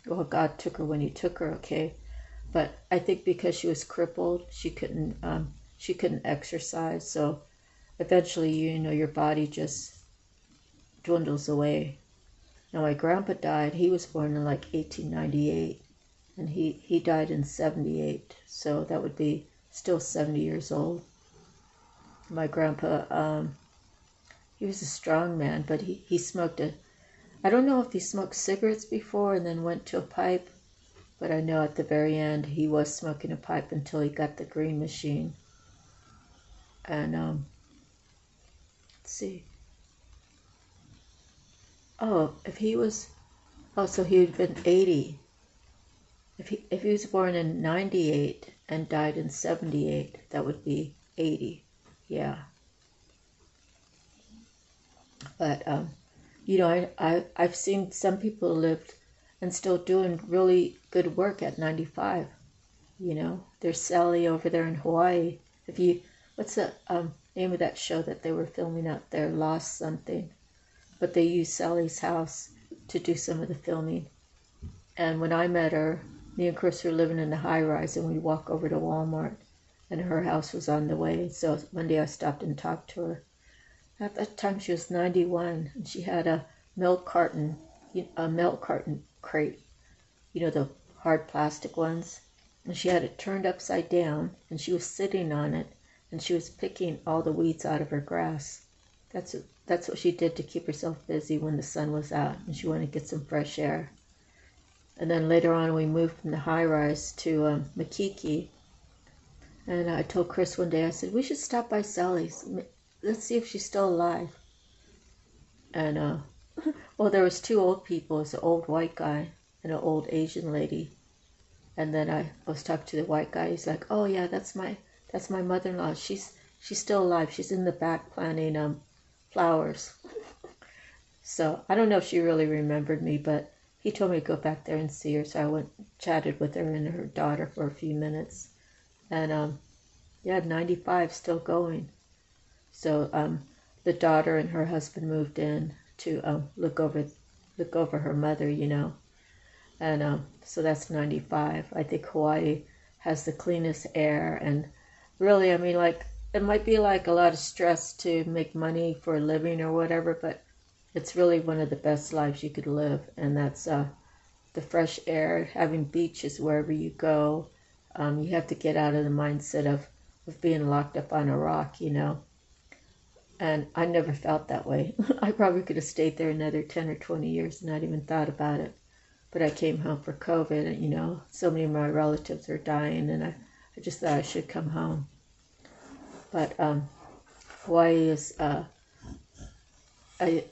well, God took her when he took her, okay. But I think because she was crippled, she couldn't exercise. So eventually, your body just dwindles away. Now my grandpa died. He was born in like 1898, and he died in 78. So that would be still 70 years old. My grandpa, he was a strong man, but he smoked I don't know if he smoked cigarettes before and then went to a pipe, but I know at the very end he was smoking a pipe until he got the green machine. And let's see. Oh, so he would have been 80. If he was born in 98 and died in 78, that would be 80. Yeah. But I've seen some people lived and still doing really good work at 95. There's Sally over there in Hawaii. What's the name of that show that they were filming out there? Lost something. But they used Sally's house to do some of the filming. And when I met her, me and Chris were living in the high rise, and we walk over to Walmart, and her house was on the way. So one day I stopped and talked to her. At that time she was 91, and she had a milk carton crate, the hard plastic ones, and she had it turned upside down, and she was sitting on it, and she was picking all the weeds out of her grass. That's what she did to keep herself busy when the sun was out, and she wanted to get some fresh air. And then later on we moved from the high rise to Makiki, and I told Chris one day, I said, we should stop by Sally's. Let's see if she's still alive. And well, there was two old people. It was an old white guy and an old Asian lady. And then I was talking to the white guy. He's like, oh yeah, that's my mother-in-law. She's still alive. She's in the back planting flowers. So I don't know if she really remembered me, but he told me to go back there and see her. So I went, chatted with her and her daughter for a few minutes. And yeah, 95, still going. So the daughter and her husband moved in to look over her mother, and so that's 95. I think Hawaii has the cleanest air, and really, I mean, like, it might be like a lot of stress to make money for a living or whatever, but it's really one of the best lives you could live, and that's the fresh air, having beaches wherever you go. You have to get out of the mindset of being locked up on a rock, And I never felt that way. I probably could have stayed there another 10 or 20 years and not even thought about it. But I came home for COVID, and, so many of my relatives are dying, and I just thought I should come home. But Hawaii is, I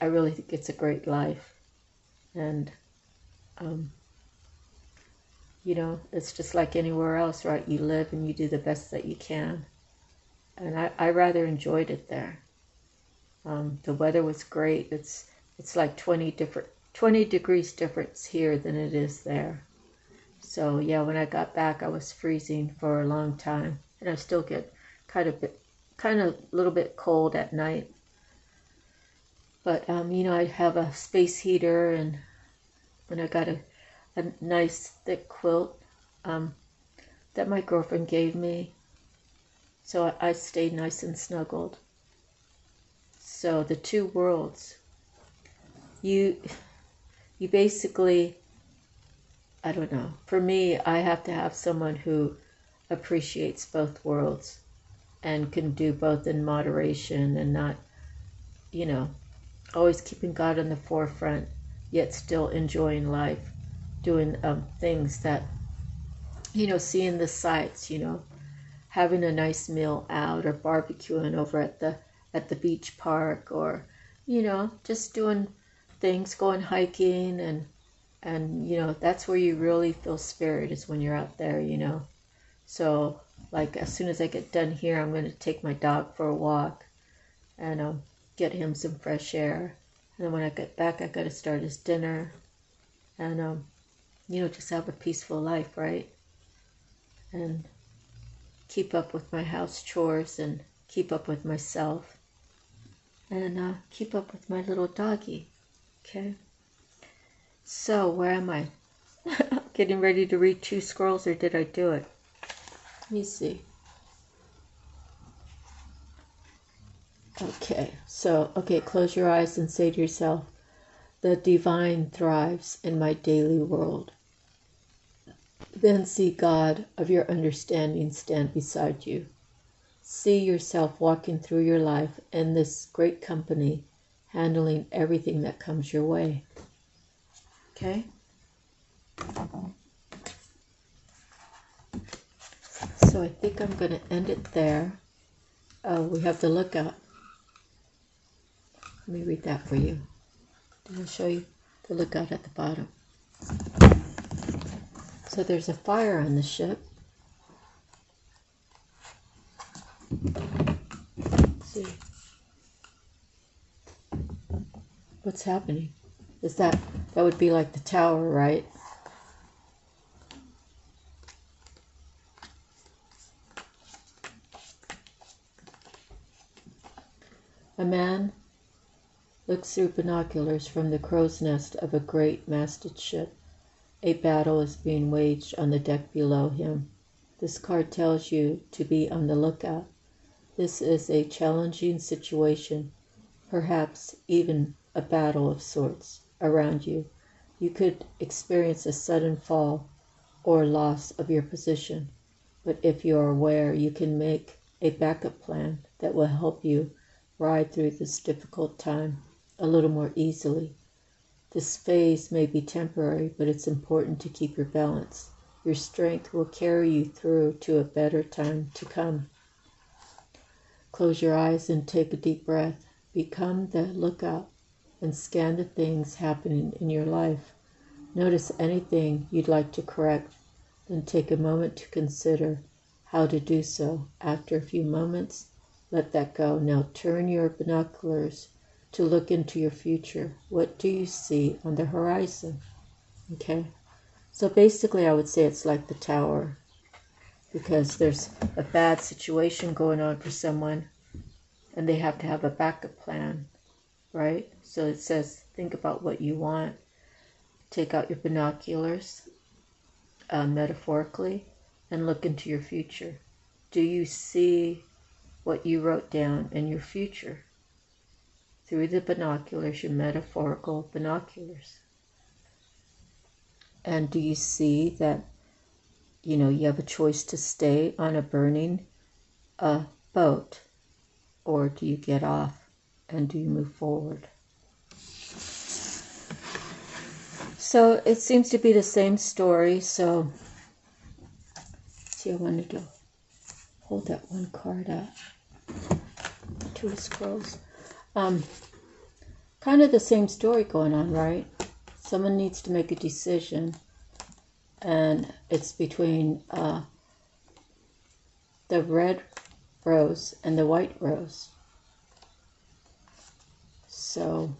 really think it's a great life. And, it's just like anywhere else, right? You live and you do the best that you can. And I rather enjoyed it there. The weather was great. It's like 20 degrees difference here than it is there. So yeah, when I got back, I was freezing for a long time, and I still get kind of a little bit cold at night. But I have a space heater, and when I got a nice thick quilt that my girlfriend gave me, so I stayed nice and snuggled. So the two worlds, you basically, I don't know, for me, I have to have someone who appreciates both worlds and can do both in moderation and not, always keeping God in the forefront, yet still enjoying life, doing things that, seeing the sights, having a nice meal out, or barbecuing over at the beach park, or just doing things, going hiking, and that's where you really feel spirit, is when you're out there. So like as soon as I get done here, I'm going to take my dog for a walk and get him some fresh air, and then when I get back, I got to start his dinner, and just have a peaceful life, right? And keep up with my house chores and keep up with myself. and keep up with my little doggy. Okay. So where am I? Getting ready to read 2 scrolls, or did I do it? Let me see. Okay, so, close your eyes and say to yourself, the divine thrives in my daily world. Then see God of your understanding stand beside you. See yourself walking through your life in this great company, handling everything that comes your way. Okay? So I think I'm going to end it there. We have the lookout. Let me read that for you. I'll show you the lookout at the bottom. So there's a fire on the ship. Let's see. What's happening? Is that would be like the tower, right? A man looks through binoculars from the crow's nest of a great masted ship. A battle is being waged on the deck below him. This card tells you to be on the lookout. This is a challenging situation, perhaps even a battle of sorts around you. You could experience a sudden fall or loss of your position, but if you are aware, you can make a backup plan that will help you ride through this difficult time a little more easily. This phase may be temporary, but it's important to keep your balance. Your strength will carry you through to a better time to come. Close your eyes and take a deep breath. Become the lookout and scan the things happening in your life. Notice anything you'd like to correct, then take a moment to consider how to do so. After a few moments, let that go. Now turn your binoculars to look into your future. What do you see on the horizon? Okay, so basically I would say it's like the tower, because there's a bad situation going on for someone and they have to have a backup plan, right? So it says, think about what you want. Take out your binoculars, metaphorically, and look into your future. Do you see what you wrote down in your future? Through the binoculars, your metaphorical binoculars. And do you see that, you have a choice to stay on a burning boat, or do you get off and do you move forward? So it seems to be the same story. So, see, I wanted to hold that one card up. 2 scrolls. Kind of the same story going on, right? Someone needs to make a decision, and it's between the red rose and the white rose. So,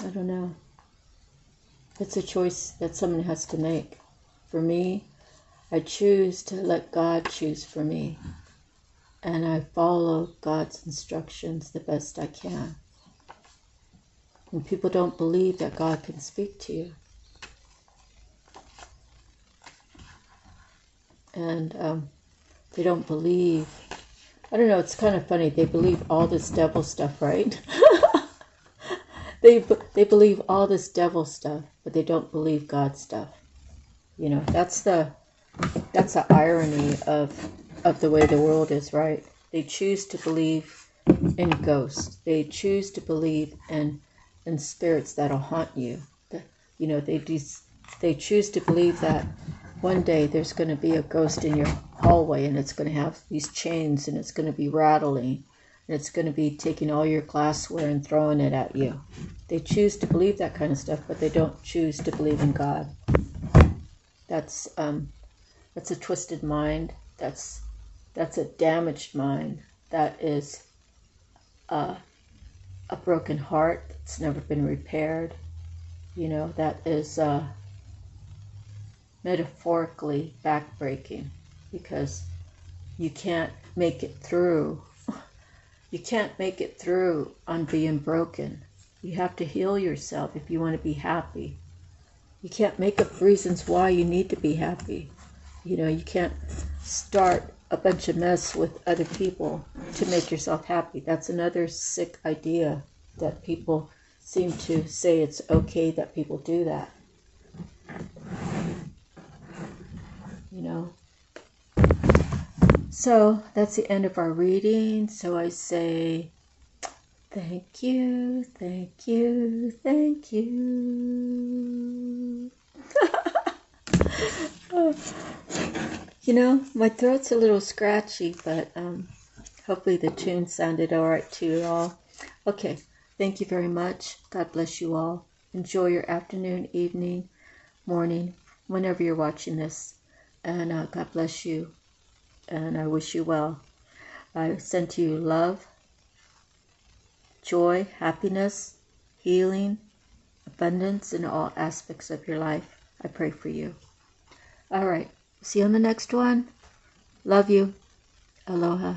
I don't know. It's a choice that someone has to make. For me, I choose to let God choose for me, and I follow God's instructions the best I can. And people don't believe that God can speak to you. And they don't believe, I don't know, it's kind of funny, they believe all this devil stuff, right? They believe all this devil stuff, but they don't believe God stuff. That's the irony of the way the world is, right? They choose to believe in ghosts. They choose to believe in spirits that'll haunt you. They choose to believe that one day there's going to be a ghost in your hallway, and it's going to have these chains, and it's going to be rattling, and it's going to be taking all your glassware and throwing it at you. They choose to believe that kind of stuff, but they don't choose to believe in God. That's a twisted mind. That's a damaged mind. That is a broken heart that's never been repaired. That is metaphorically backbreaking, because you can't make it through You can't make it through on being broken. You have to heal yourself if you want to be happy. You can't make up reasons why you need to be happy. You can't start a bunch of mess with other people to make yourself happy. That's another sick idea that people seem to say it's okay that people do that. So that's the end of our reading. So I say thank you, thank you, thank you. My throat's a little scratchy, but hopefully the tune sounded all right to you all. Okay, thank you very much. God bless you all. Enjoy your afternoon, evening, morning, whenever you're watching this. And God bless you. And I wish you well. I send to you love, joy, happiness, healing, abundance in all aspects of your life. I pray for you. All right. See you on the next one. Love you. Aloha.